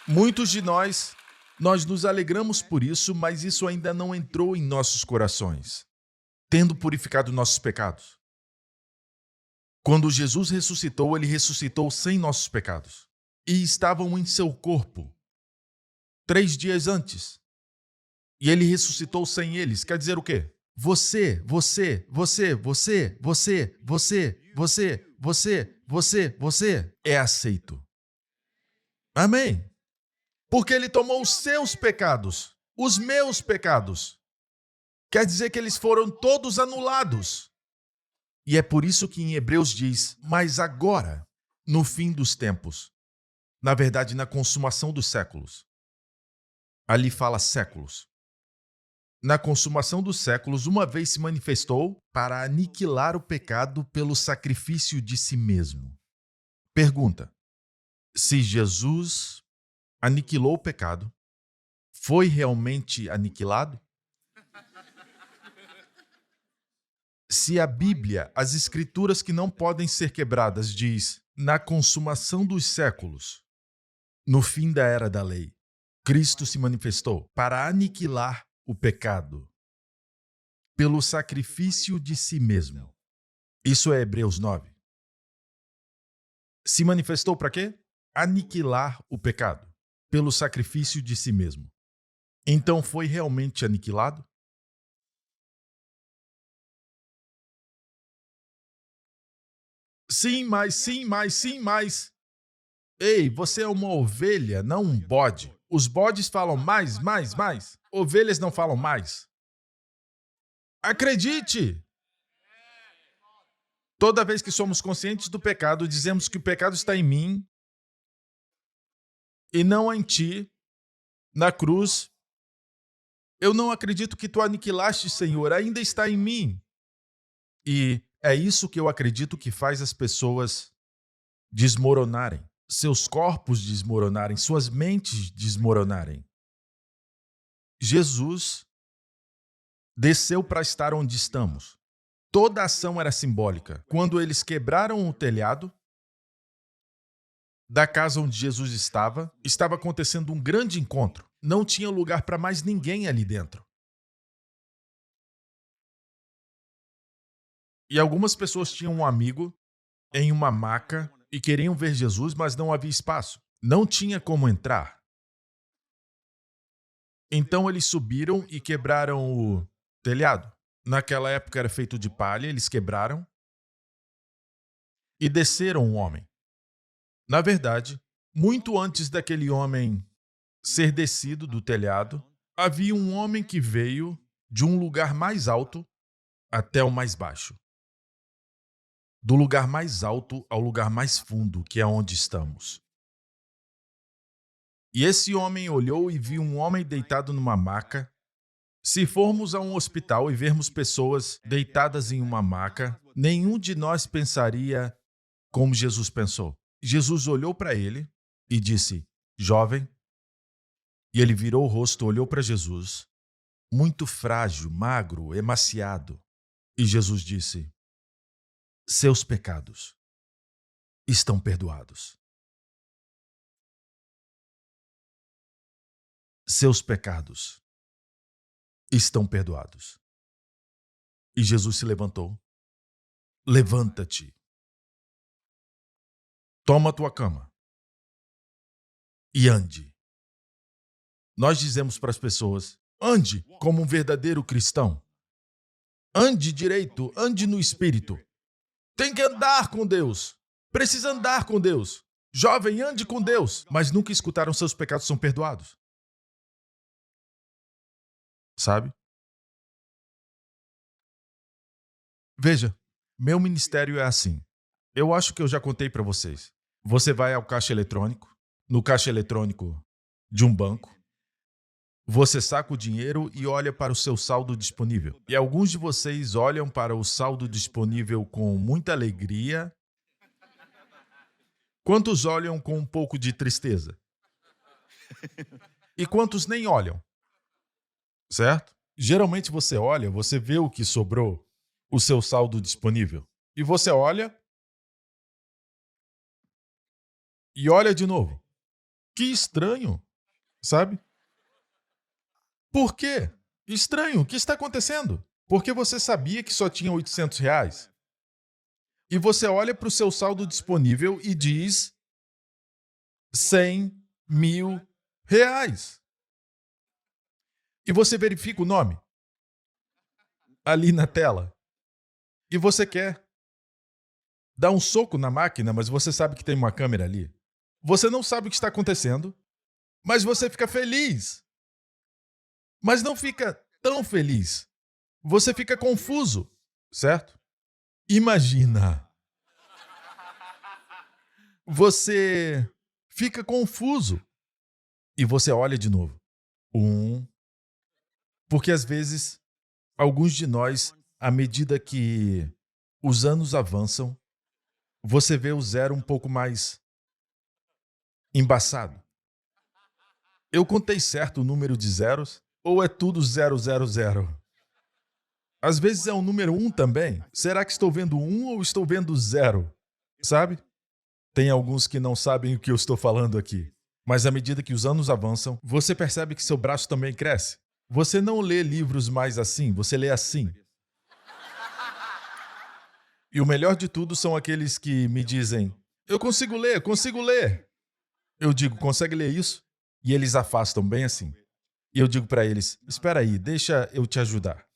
muitos de nós nos alegramos por isso, mas isso ainda não entrou em nossos corações, tendo purificado nossos pecados. Quando Jesus ressuscitou, ele ressuscitou sem nossos pecados. E estavam em seu corpo 3 dias antes. E ele ressuscitou sem eles. Quer dizer o quê? Você é aceito. Amém. Porque ele tomou os seus pecados, os meus pecados. Quer dizer que eles foram todos anulados. E é por isso que em Hebreus diz, mas agora, no fim dos tempos, na verdade, na consumação dos séculos. Ali fala séculos. Na consumação dos séculos, uma vez se manifestou para aniquilar o pecado pelo sacrifício de si mesmo. Pergunta: se Jesus aniquilou o pecado, foi realmente aniquilado? Se a Bíblia, as escrituras que não podem ser quebradas, diz, na consumação dos séculos, no fim da era da lei, Cristo se manifestou para aniquilar o pecado pelo sacrifício de si mesmo. Isso é Hebreus 9. Se manifestou para quê? Aniquilar o pecado pelo sacrifício de si mesmo. Então foi realmente aniquilado? Sim, mas. Ei, você é uma ovelha, não um bode. Os bodes falam mais. Ovelhas não falam mais. Acredite! Toda vez que somos conscientes do pecado, dizemos que o pecado está em mim e não em ti, na cruz. Eu não acredito que tu aniquilaste, Senhor, ainda está em mim. E é isso que eu acredito que faz as pessoas desmoronarem, seus corpos desmoronarem, suas mentes desmoronarem. Jesus desceu para estar onde estamos. Toda a ação era simbólica. Quando eles quebraram o telhado da casa onde Jesus estava acontecendo um grande encontro. Não tinha lugar para mais ninguém ali dentro. E algumas pessoas tinham um amigo em uma maca e queriam ver Jesus, mas não havia espaço. Não tinha como entrar. Então eles subiram e quebraram o telhado. Naquela época era feito de palha, eles quebraram e desceram o homem. Na verdade, muito antes daquele homem ser descido do telhado, havia um homem que veio de um lugar mais alto até o mais baixo. Do lugar mais alto ao lugar mais fundo, que é onde estamos. E esse homem olhou e viu um homem deitado numa maca. Se formos a um hospital e vermos pessoas deitadas em uma maca, nenhum de nós pensaria como Jesus pensou. Jesus olhou para ele e disse, jovem, e ele virou o rosto, olhou para Jesus, muito frágil, magro, emaciado. E Jesus disse, seus pecados estão perdoados. Seus pecados estão perdoados. E Jesus se levantou. Levanta-te. Toma tua cama e ande. Nós dizemos para as pessoas, ande como um verdadeiro cristão. Ande direito, ande no espírito. Tem que andar com Deus. Precisa andar com Deus. Jovem, ande com Deus. Mas nunca escutaram seus pecados são perdoados. Sabe? Veja, meu ministério é assim. Eu acho que eu já contei para vocês. Você vai ao caixa eletrônico, no caixa eletrônico de um banco, você saca o dinheiro e olha para o seu saldo disponível. E alguns de vocês olham para o saldo disponível com muita alegria. Quantos olham com um pouco de tristeza? E quantos nem olham? Certo? Geralmente você olha, você vê o que sobrou, o seu saldo disponível. E você olha e olha de novo. Que estranho, sabe? Por quê? Estranho, o que está acontecendo? Porque você sabia que só tinha R$ 800. E você olha para o seu saldo disponível e diz R$ 100.000. E você verifica o nome ali na tela. E você quer dar um soco na máquina, mas você sabe que tem uma câmera ali. Você não sabe o que está acontecendo, mas você fica feliz. Mas não fica tão feliz. Você fica confuso, certo? Imagina. Você fica confuso. E você olha de novo. Porque às vezes, alguns de nós, à medida que os anos avançam, você vê o zero um pouco mais embaçado. Eu contei certo o número de zeros? Ou é tudo 000? Às vezes é o número 1 também. Será que estou vendo 1 ou estou vendo 0? Sabe? Tem alguns que não sabem o que eu estou falando aqui. Mas à medida que os anos avançam, você percebe que seu braço também cresce. Você não lê livros mais assim, você lê assim. E o melhor de tudo são aqueles que me dizem: eu consigo ler, consigo ler. Eu digo: consegue ler isso? E eles afastam bem assim. E eu digo para eles: espera aí, deixa eu te ajudar.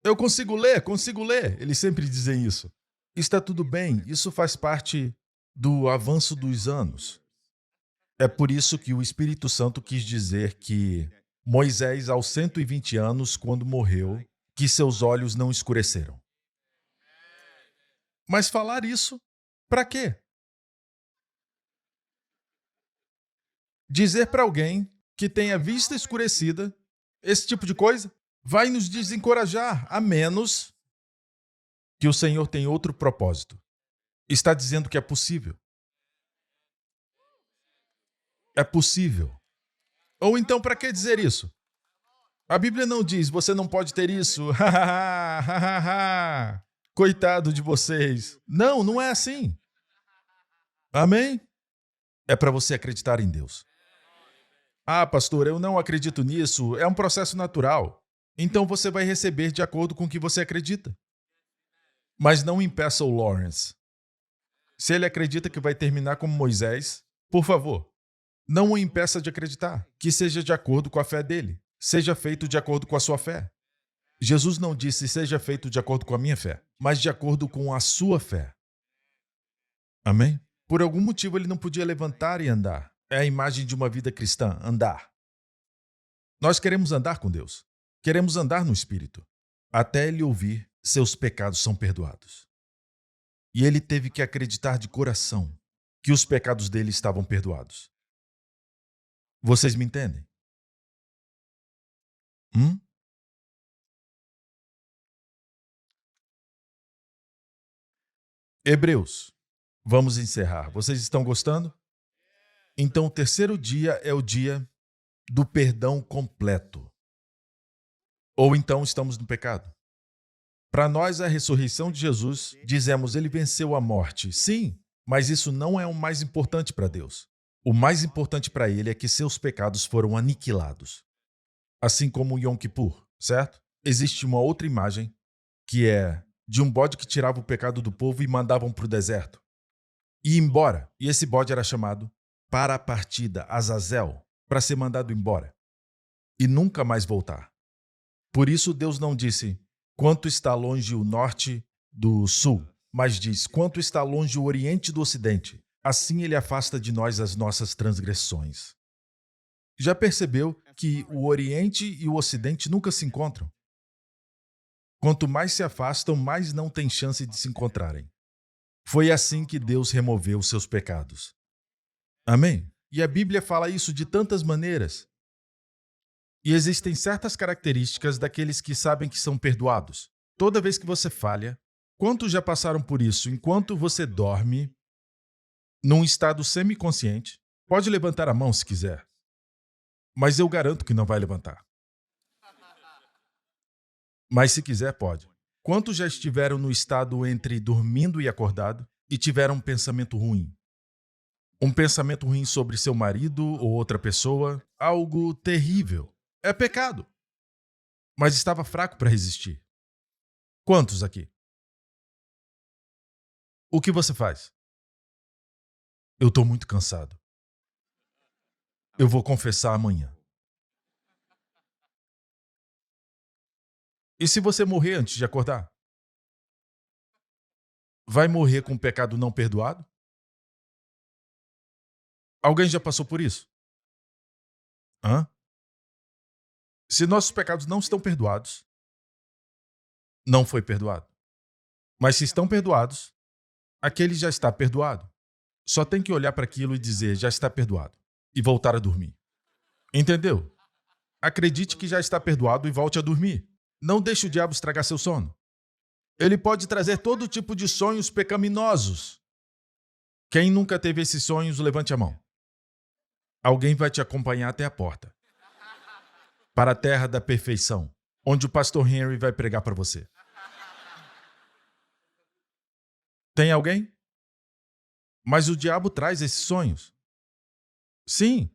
Eu consigo ler, consigo ler. Eles sempre dizem isso. Está tudo bem, isso faz parte do avanço dos anos. É por isso que o Espírito Santo quis dizer que Moisés, aos 120 anos, quando morreu, que seus olhos não escureceram. Mas falar isso, para quê? Dizer para alguém que tem a vista escurecida, esse tipo de coisa, vai nos desencorajar, a menos que o Senhor tem outro propósito. Está dizendo que é possível. É possível. Ou então, para que dizer isso? A Bíblia não diz, você não pode ter isso. Coitado de vocês. Não, não é assim. Amém? É para você acreditar em Deus. Ah, pastor, eu não acredito nisso. É um processo natural. Então você vai receber de acordo com o que você acredita. Mas não impeça o Lawrence. Se ele acredita que vai terminar como Moisés, por favor, não o impeça de acreditar. Que seja de acordo com a fé dele. Seja feito de acordo com a sua fé. Jesus não disse seja feito de acordo com a minha fé, mas de acordo com a sua fé. Amém? Por algum motivo ele não podia levantar e andar. É a imagem de uma vida cristã, andar. Nós queremos andar com Deus. Queremos andar no Espírito. Até ele ouvir, seus pecados são perdoados. E ele teve que acreditar de coração que os pecados dele estavam perdoados. Vocês me entendem? Hebreus. Vamos encerrar. Vocês estão gostando? Então, o terceiro dia é o dia do perdão completo. Ou então estamos no pecado. Para nós, a ressurreição de Jesus, dizemos, ele venceu a morte. Sim, mas isso não é o mais importante para Deus. O mais importante para ele é que seus pecados foram aniquilados. Assim como o Yom Kippur, certo? Existe uma outra imagem, que é de um bode que tirava o pecado do povo e mandavam para o deserto. E ia embora. E esse bode era chamado para a partida, Azazel, para ser mandado embora. E nunca mais voltar. Por isso Deus não disse, quanto está longe o norte do sul. mas diz: quanto está longe o Oriente do Ocidente, assim ele afasta de nós as nossas transgressões. Já percebeu que o Oriente e o Ocidente nunca se encontram? Quanto mais se afastam, mais não tem chance de se encontrarem. Foi assim que Deus removeu os seus pecados. Amém? E a Bíblia fala isso de tantas maneiras. E existem certas características daqueles que sabem que são perdoados. Toda vez que você falha, quantos já passaram por isso enquanto você dorme, num estado semiconsciente? Pode levantar a mão se quiser, mas eu garanto que não vai levantar. Mas se quiser, pode. Quantos já estiveram no estado entre dormindo e acordado e tiveram um pensamento ruim? Um pensamento ruim sobre seu marido ou outra pessoa, algo terrível. É pecado. Mas estava fraco para resistir. Quantos aqui? O que você faz? Eu estou muito cansado. Eu vou confessar amanhã. E se você morrer antes de acordar? Vai morrer com um pecado não perdoado? Alguém já passou por isso? Hã? Se nossos pecados não estão perdoados, não foi perdoado. Mas se estão perdoados, aquele já está perdoado. Só tem que olhar para aquilo e dizer: já está perdoado. E voltar a dormir. Entendeu? Acredite que já está perdoado e volte a dormir. Não deixe o diabo estragar seu sono. Ele pode trazer todo tipo de sonhos pecaminosos. Quem nunca teve esses sonhos, levante a mão. Alguém vai te acompanhar até a porta. Para a terra da perfeição, onde o pastor Henry vai pregar para você. Tem alguém? Mas o diabo traz esses sonhos. Sim,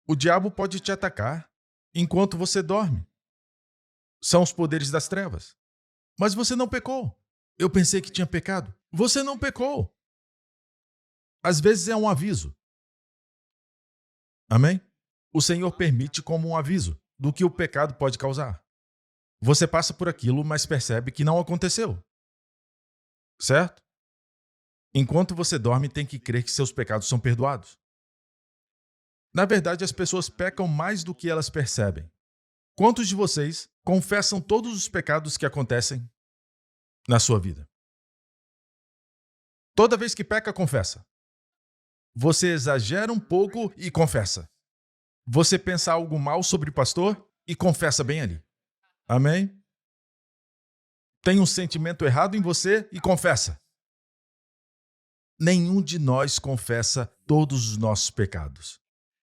o diabo pode te atacar enquanto você dorme. São os poderes das trevas. Mas você não pecou. Eu pensei que tinha pecado. Você não pecou. Às vezes é um aviso. Amém? O Senhor permite como um aviso do que o pecado pode causar. Você passa por aquilo, mas percebe que não aconteceu. Certo? Enquanto você dorme, tem que crer que seus pecados são perdoados. Na verdade, as pessoas pecam mais do que elas percebem. Quantos de vocês confessam todos os pecados que acontecem na sua vida? Toda vez que peca, confessa. Você exagera um pouco e confessa. Você pensa algo mal sobre o pastor e confessa bem ali. Amém? Tem um sentimento errado em você e confessa. Nenhum de nós confessa todos os nossos pecados.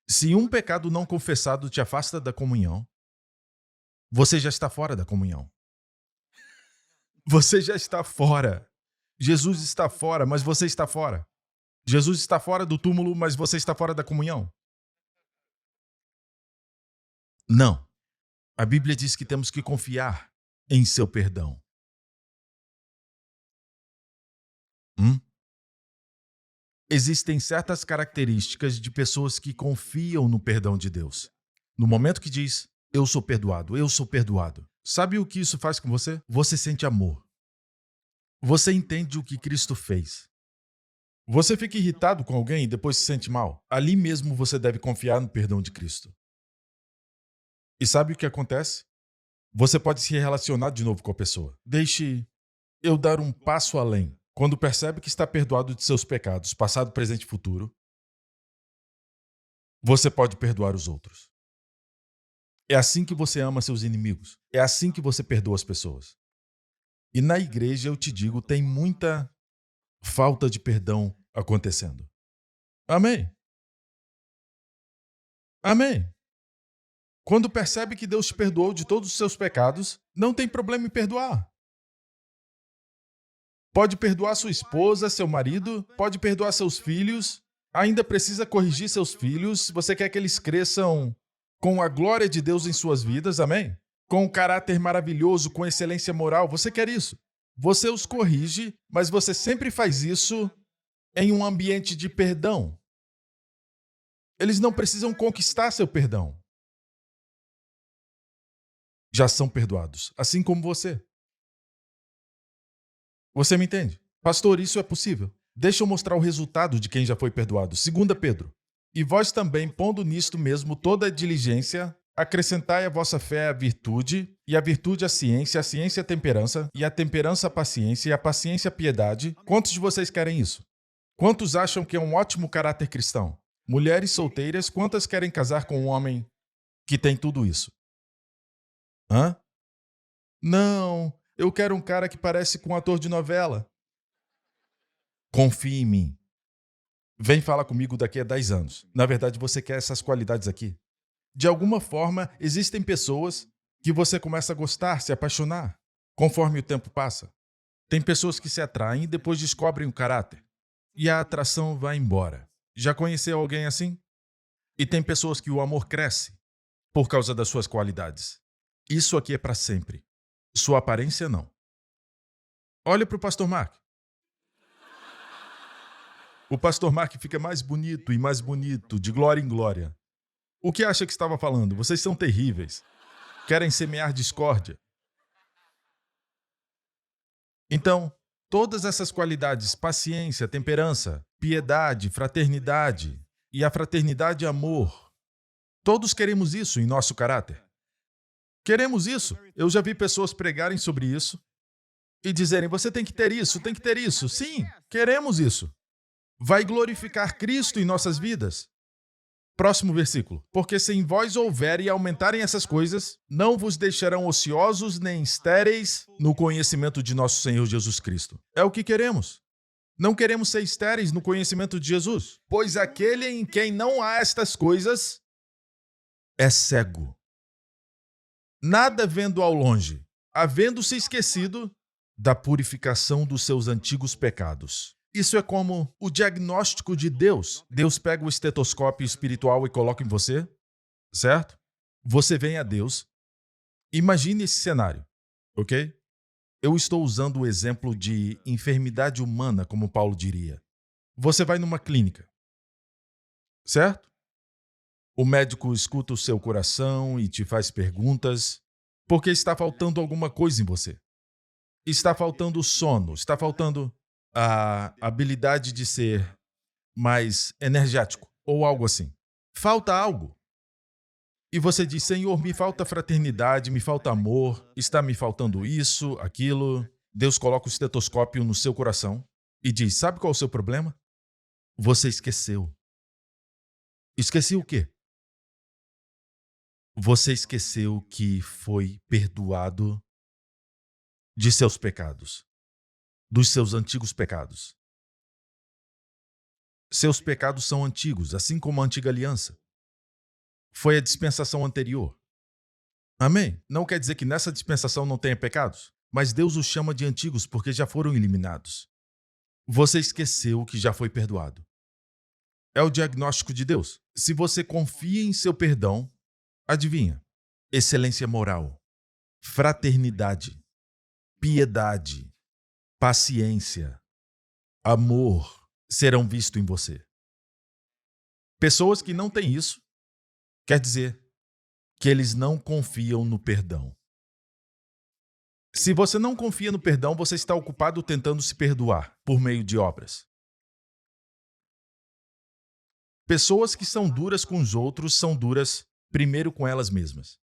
Se um pecado não confessado te afasta da comunhão, você já está fora da comunhão. Você já está fora. Jesus está fora, mas você está fora. Jesus está fora do túmulo, mas você está fora da comunhão. Não. A Bíblia diz que temos que confiar em seu perdão. Existem certas características de pessoas que confiam no perdão de Deus. No momento que diz: eu sou perdoado, eu sou perdoado. Sabe o que isso faz com você? Você sente amor. Você entende o que Cristo fez. Você fica irritado com alguém e depois se sente mal. Ali mesmo você deve confiar no perdão de Cristo. E sabe o que acontece? Você pode se relacionar de novo com a pessoa. Deixe eu dar um passo além. Quando percebe que está perdoado de seus pecados, passado, presente e futuro, você pode perdoar os outros. É assim que você ama seus inimigos. É assim que você perdoa as pessoas. E na igreja, eu te digo, tem muita falta de perdão acontecendo. Amém? Amém? Quando percebe que Deus te perdoou de todos os seus pecados, não tem problema em perdoar. Pode perdoar sua esposa, seu marido, pode perdoar seus filhos, ainda precisa corrigir seus filhos, você quer que eles cresçam com a glória de Deus em suas vidas, amém? Com um caráter maravilhoso, com excelência moral, você quer isso. Você os corrige, mas você sempre faz isso em um ambiente de perdão. Eles não precisam conquistar seu perdão. Já são perdoados, assim como você. Você me entende? Pastor, isso é possível? Deixa eu mostrar o resultado de quem já foi perdoado. 2 Pedro. E vós também, pondo nisto mesmo toda a diligência, acrescentai à vossa fé a virtude, e a virtude a ciência a temperança, e a temperança a paciência, e a paciência a piedade. Quantos de vocês querem isso? Quantos acham que é um ótimo caráter cristão? Mulheres solteiras, quantas querem casar com um homem que tem tudo isso? Hã? Não, eu quero um cara que parece com um ator de novela. Confie em mim. Vem falar comigo daqui a 10 anos. Na verdade, você quer essas qualidades aqui. De alguma forma, existem pessoas que você começa a gostar, se apaixonar, conforme o tempo passa. Tem pessoas que se atraem e depois descobrem o caráter. E a atração vai embora. Já conheceu alguém assim? E tem pessoas que o amor cresce por causa das suas qualidades. Isso aqui é para sempre. Sua aparência, não. Olha para o pastor Mark. O pastor Mark fica mais bonito e mais bonito, de glória em glória. O que acha que estava falando? Vocês são terríveis. Querem semear discórdia. Então, todas essas qualidades, paciência, temperança, piedade, fraternidade, e a fraternidade amor, todos queremos isso em nosso caráter. Queremos isso. Eu já vi pessoas pregarem sobre isso e dizerem, você tem que ter isso, tem que ter isso. Sim, queremos isso. Vai glorificar Cristo em nossas vidas. Próximo versículo. Porque se em vós houver e aumentarem essas coisas, não vos deixarão ociosos nem estéreis no conhecimento de nosso Senhor Jesus Cristo. É o que queremos. Não queremos ser estéreis no conhecimento de Jesus, pois aquele em quem não há estas coisas é cego. Nada vendo ao longe, havendo-se esquecido da purificação dos seus antigos pecados. Isso é como o diagnóstico de Deus. Deus pega o estetoscópio espiritual e coloca em você, certo? Você vem a Deus. Imagine esse cenário, ok? Eu estou usando o exemplo de enfermidade humana, como Paulo diria. Você vai numa clínica, certo? O médico escuta o seu coração e te faz perguntas, porque está faltando alguma coisa em você. Está faltando sono, está faltando a habilidade de ser mais energético, ou algo assim. Falta algo. E você diz, Senhor, me falta fraternidade, me falta amor, está me faltando isso, aquilo. Deus coloca o estetoscópio no seu coração e diz, sabe qual é o seu problema? Você esqueceu. Esqueci o quê? Você esqueceu que foi perdoado de seus pecados, dos seus antigos pecados. Seus pecados são antigos, assim como a antiga aliança. Foi a dispensação anterior. Amém? Não quer dizer que nessa dispensação não tenha pecados, mas Deus os chama de antigos porque já foram eliminados. Você esqueceu que já foi perdoado. É o diagnóstico de Deus. Se você confia em seu perdão, adivinha? Excelência moral, fraternidade, piedade, paciência, amor serão vistos em você. Pessoas que não têm isso, quer dizer que eles não confiam no perdão. Se você não confia no perdão, você está ocupado tentando se perdoar por meio de obras. Pessoas que são duras com os outros são duras primeiro com elas mesmas.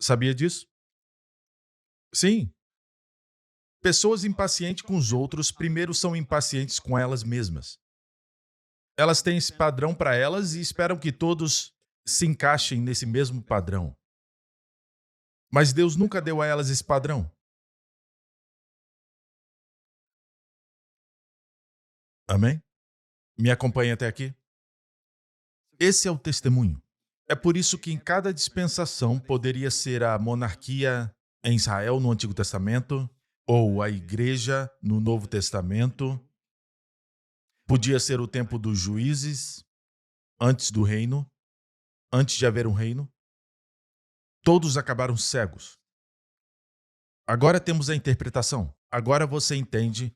Sabia disso? Sim. Pessoas impacientes com os outros primeiro são impacientes com elas mesmas. Elas têm esse padrão para elas e esperam que todos se encaixem nesse mesmo padrão. Mas Deus nunca deu a elas esse padrão. Amém? Me acompanha até aqui? Esse é o testemunho. É por isso que em cada dispensação poderia ser a monarquia em Israel no Antigo Testamento ou a igreja no Novo Testamento. Podia ser o tempo dos juízes, antes do reino, antes de haver um reino. Todos acabaram cegos. Agora temos a interpretação. Agora você entende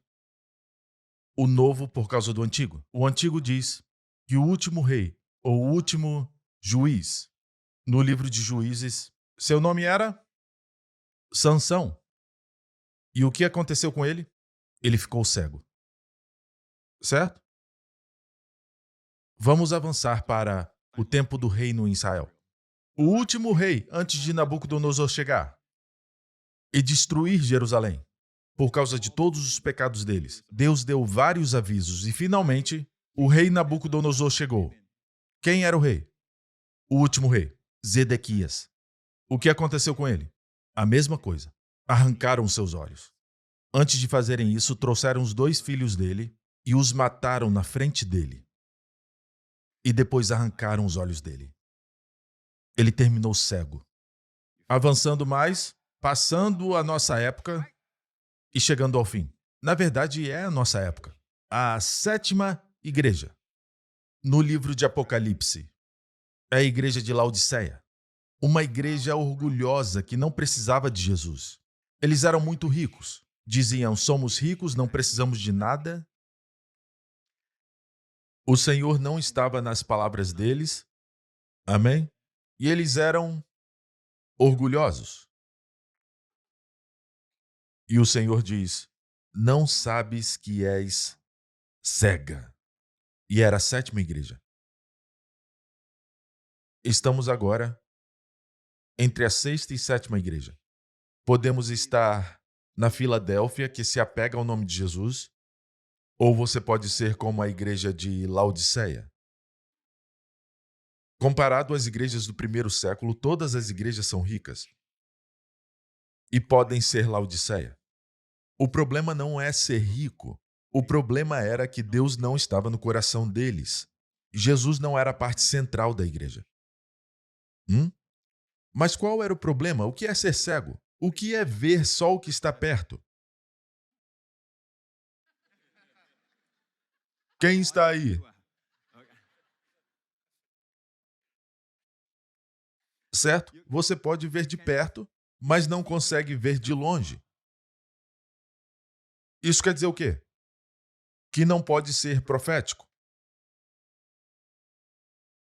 o novo por causa do antigo. O antigo diz que o último rei, ou o último juiz, no livro de Juízes, seu nome era Sansão. E o que aconteceu com ele? Ele ficou cego. Certo? Vamos avançar para o tempo do reino em Israel. O último rei antes de Nabucodonosor chegar e destruir Jerusalém. Por causa de todos os pecados deles, Deus deu vários avisos e, finalmente, o rei Nabucodonosor chegou. Quem era o rei? O último rei, Zedequias. O que aconteceu com ele? A mesma coisa. Arrancaram seus olhos. Antes de fazerem isso, trouxeram os 2 filhos dele e os mataram na frente dele. E depois arrancaram os olhos dele. Ele terminou cego. Avançando mais, passando a nossa época e chegando ao fim. Na verdade, é a nossa época. A 7ª igreja. No livro de Apocalipse, é a igreja de Laodiceia. Uma igreja orgulhosa que não precisava de Jesus. Eles eram muito ricos. Diziam, somos ricos, não precisamos de nada. O Senhor não estava nas palavras deles. Amém? E eles eram orgulhosos. E o Senhor diz, não sabes que és cega. E era a 7ª igreja. Estamos agora entre a 6ª e 7ª igreja. Podemos estar na Filadélfia, que se apega ao nome de Jesus, ou você pode ser como a igreja de Laodiceia. Comparado às igrejas do 1º século, todas as igrejas são ricas e podem ser Laodiceia. O problema não é ser rico. O problema era que Deus não estava no coração deles. Jesus não era a parte central da igreja. Mas qual era o problema? O que é ser cego? O que é ver só o que está perto? Quem está aí? Certo? Você pode ver de perto, mas não consegue ver de longe. Isso quer dizer o quê? Que não pode ser profético.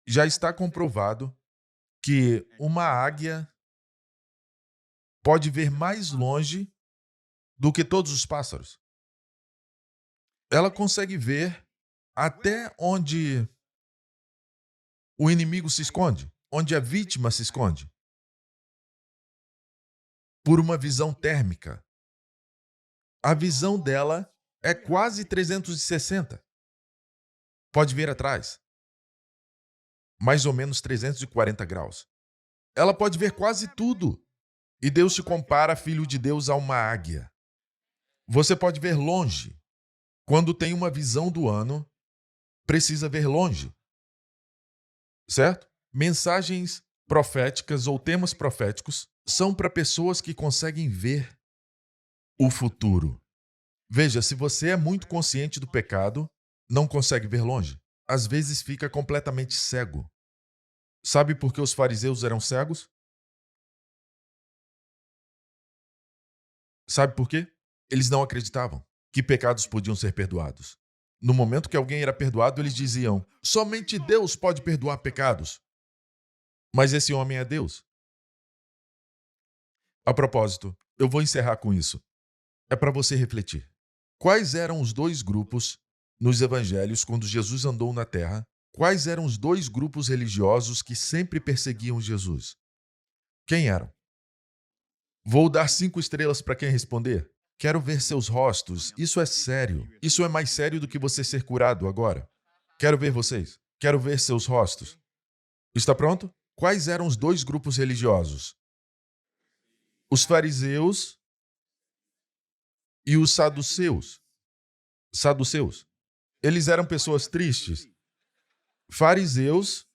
Já está comprovado que uma águia pode ver mais longe do que todos os pássaros. Ela consegue ver até onde o inimigo se esconde, onde a vítima se esconde. Por uma visão térmica. A visão dela é quase 360. Pode ver atrás. Mais ou menos 340 graus. Ela pode ver quase tudo. E Deus te compara, filho de Deus, a uma águia. Você pode ver longe. Quando tem uma visão do ano, precisa ver longe. Certo? Mensagens proféticas ou temas proféticos são para pessoas que conseguem ver o futuro. Veja, se você é muito consciente do pecado, não consegue ver longe. Às vezes fica completamente cego. Sabe por que os fariseus eram cegos? Sabe por quê? Eles não acreditavam que pecados podiam ser perdoados. No momento que alguém era perdoado, eles diziam, somente Deus pode perdoar pecados. Mas esse homem é Deus. A propósito, eu vou encerrar com isso. É para você refletir. Quais eram os 2 grupos nos evangelhos quando Jesus andou na terra? Quais eram os 2 grupos religiosos que sempre perseguiam Jesus? Quem eram? Vou dar 5 estrelas para quem responder. Quero ver seus rostos. Isso é sério. Isso é mais sério do que você ser curado agora. Quero ver vocês. Quero ver seus rostos. Está pronto? Quais eram os 2 grupos religiosos? Os fariseus e os saduceus. Saduceus. Eles eram pessoas tristes. Fariseus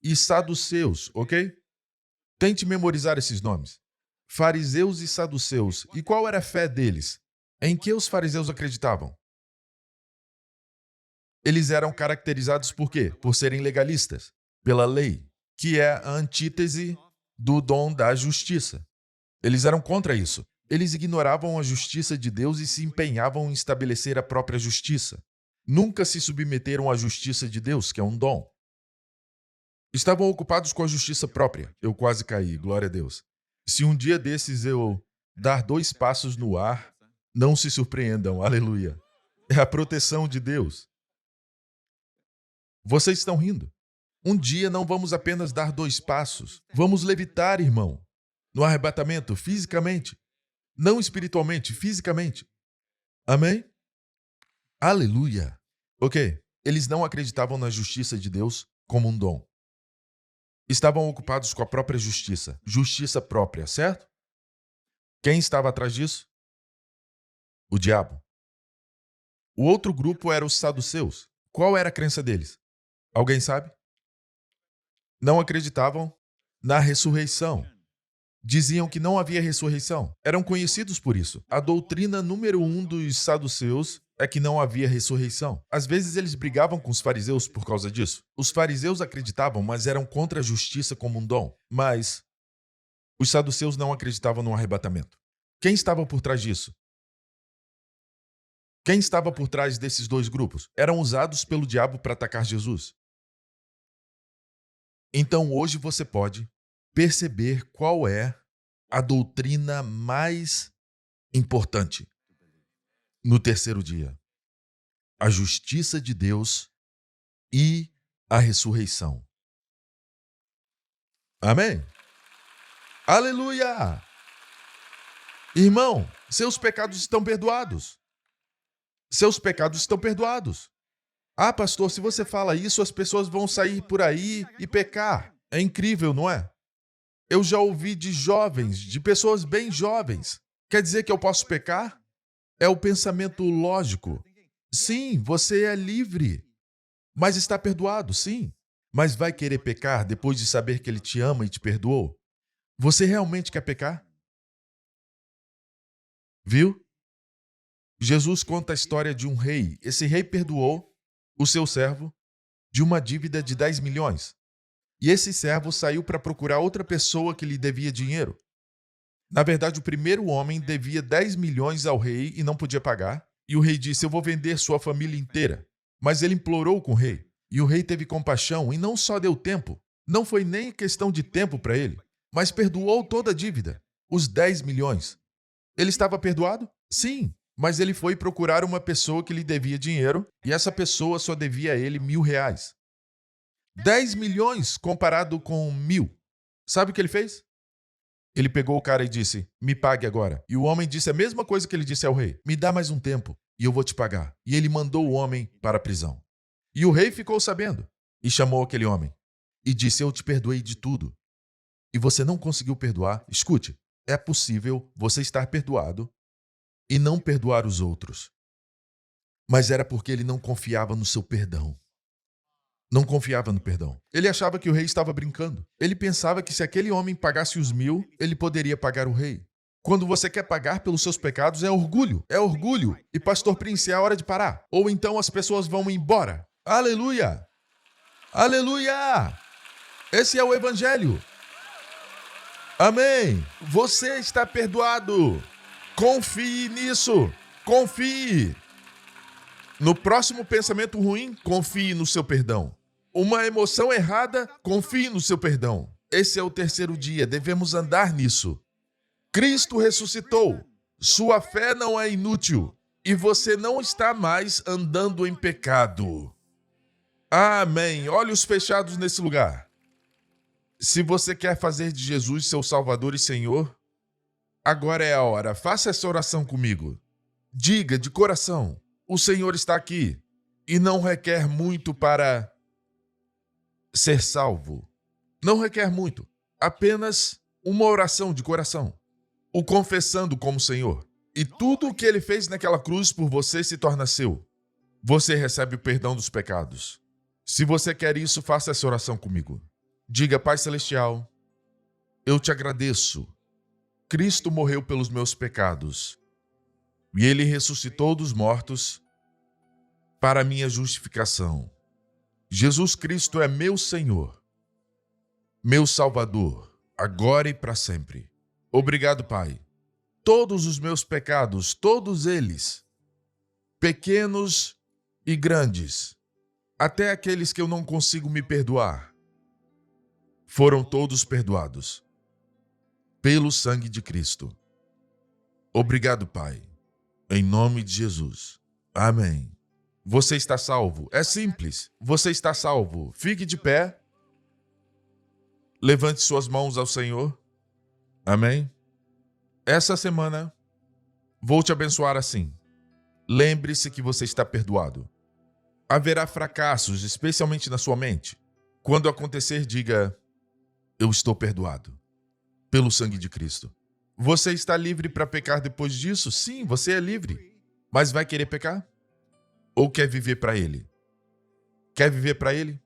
e saduceus, ok? Tente memorizar esses nomes. Fariseus e saduceus. E qual era a fé deles? Em que os fariseus acreditavam? Eles eram caracterizados por quê? Por serem legalistas, pela lei, que é a antítese do dom da justiça. Eles eram contra isso. Eles ignoravam a justiça de Deus e se empenhavam em estabelecer a própria justiça. Nunca se submeteram à justiça de Deus, que é um dom. Estavam ocupados com a justiça própria. Eu quase caí, glória a Deus. Se um dia desses eu dar 2 passos no ar, Não se surpreendam, aleluia. É a proteção de Deus. Vocês estão rindo. Um dia não vamos apenas dar 2 passos. Vamos levitar, irmão. No arrebatamento, fisicamente. Não espiritualmente, fisicamente. Amém? Aleluia. Ok. Eles não acreditavam na justiça de Deus como um dom. Estavam ocupados com a própria justiça. Justiça própria, certo? Quem estava atrás disso? O diabo. O outro grupo era os saduceus. Qual era a crença deles? Alguém sabe? Não acreditavam na ressurreição. Diziam que não havia ressurreição. Eram conhecidos por isso. A doutrina número 1 dos saduceus é que não havia ressurreição. Às vezes eles brigavam com os fariseus por causa disso. Os fariseus acreditavam, mas eram contra a justiça como um dom. Mas os saduceus não acreditavam no arrebatamento. Quem estava por trás disso? Quem estava por trás desses 2 grupos? Eram usados pelo diabo para atacar Jesus. Então hoje você pode perceber qual é a doutrina mais importante no terceiro dia: a justiça de Deus e a ressurreição. Amém? Aleluia! Irmão, seus pecados estão perdoados. Seus pecados estão perdoados. Ah, pastor, se você fala isso, as pessoas vão sair por aí e pecar. É incrível, não é? Eu já ouvi de jovens, de pessoas bem jovens. Quer dizer que eu posso pecar? É o pensamento lógico. Sim, você é livre. Mas está perdoado, sim. Mas vai querer pecar depois de saber que Ele te ama e te perdoou? Você realmente quer pecar? Viu? Jesus conta a história de um rei. Esse rei perdoou o seu servo de uma dívida de 10 milhões. E esse servo saiu para procurar outra pessoa que lhe devia dinheiro. Na verdade, o primeiro homem devia 10 milhões ao rei e não podia pagar. E o rei disse: eu vou vender sua família inteira. Mas ele implorou com o rei. E o rei teve compaixão e não só deu tempo. Não foi nem questão de tempo para ele, mas perdoou toda a dívida. Os 10 milhões. Ele estava perdoado? Sim. Mas ele foi procurar uma pessoa que lhe devia dinheiro e essa pessoa só devia a ele R$1.000. 10 milhões comparado com 1.000. Sabe o que ele fez? Ele pegou o cara e disse: me pague agora. E o homem disse a mesma coisa que ele disse ao rei: me dá mais um tempo e eu vou te pagar. E ele mandou o homem para a prisão. E o rei ficou sabendo e chamou aquele homem e disse: eu te perdoei de tudo. E você não conseguiu perdoar? Escute, é possível você estar perdoado e não perdoar os outros. Mas era porque ele não confiava no seu perdão. Não confiava no perdão. Ele achava que o rei estava brincando. Ele pensava que se aquele homem pagasse os 1.000, ele poderia pagar o rei. Quando você quer pagar pelos seus pecados, é orgulho. É orgulho. E pastor Prince, é hora de parar. Ou então as pessoas vão embora. Aleluia! Aleluia! Esse é o evangelho. Amém! Você está perdoado. Confie nisso. Confie. No próximo pensamento ruim, confie no seu perdão. Uma emoção errada, confie no seu perdão. Esse é o terceiro dia, devemos andar nisso. Cristo ressuscitou. Sua fé não é inútil. E você não está mais andando em pecado. Amém. Olhos fechados nesse lugar. Se você quer fazer de Jesus seu Salvador e Senhor, agora é a hora. Faça essa oração comigo. Diga de coração: o Senhor está aqui e não requer muito para ser salvo. Não requer muito. Apenas uma oração de coração. O confessando como Senhor. E tudo o que Ele fez naquela cruz por você se torna seu. Você recebe o perdão dos pecados. Se você quer isso, faça essa oração comigo. Diga: Pai Celestial, eu te agradeço. Cristo morreu pelos meus pecados. E Ele ressuscitou dos mortos para a minha justificação. Jesus Cristo é meu Senhor, meu Salvador, agora e para sempre. Obrigado, Pai. Todos os meus pecados, todos eles, pequenos e grandes, até aqueles que eu não consigo me perdoar, foram todos perdoados pelo sangue de Cristo. Obrigado, Pai. Em nome de Jesus. Amém. Você está salvo. É simples. Você está salvo. Fique de pé. Levante suas mãos ao Senhor. Amém. Essa semana, vou te abençoar assim. Lembre-se que você está perdoado. Haverá fracassos, especialmente na sua mente. Quando acontecer, diga: eu estou perdoado pelo sangue de Cristo. Você está livre para pecar depois disso? Sim, você é livre. Mas vai querer pecar? Ou quer viver para Ele? Quer viver para Ele?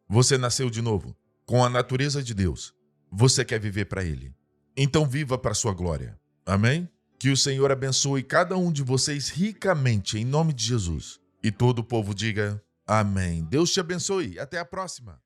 Você nasceu de novo, com a natureza de Deus. Você quer viver para Ele. Então viva para a sua glória. Amém? Que o Senhor abençoe cada um de vocês ricamente, em nome de Jesus. E todo o povo diga amém. Deus te abençoe. Até a próxima.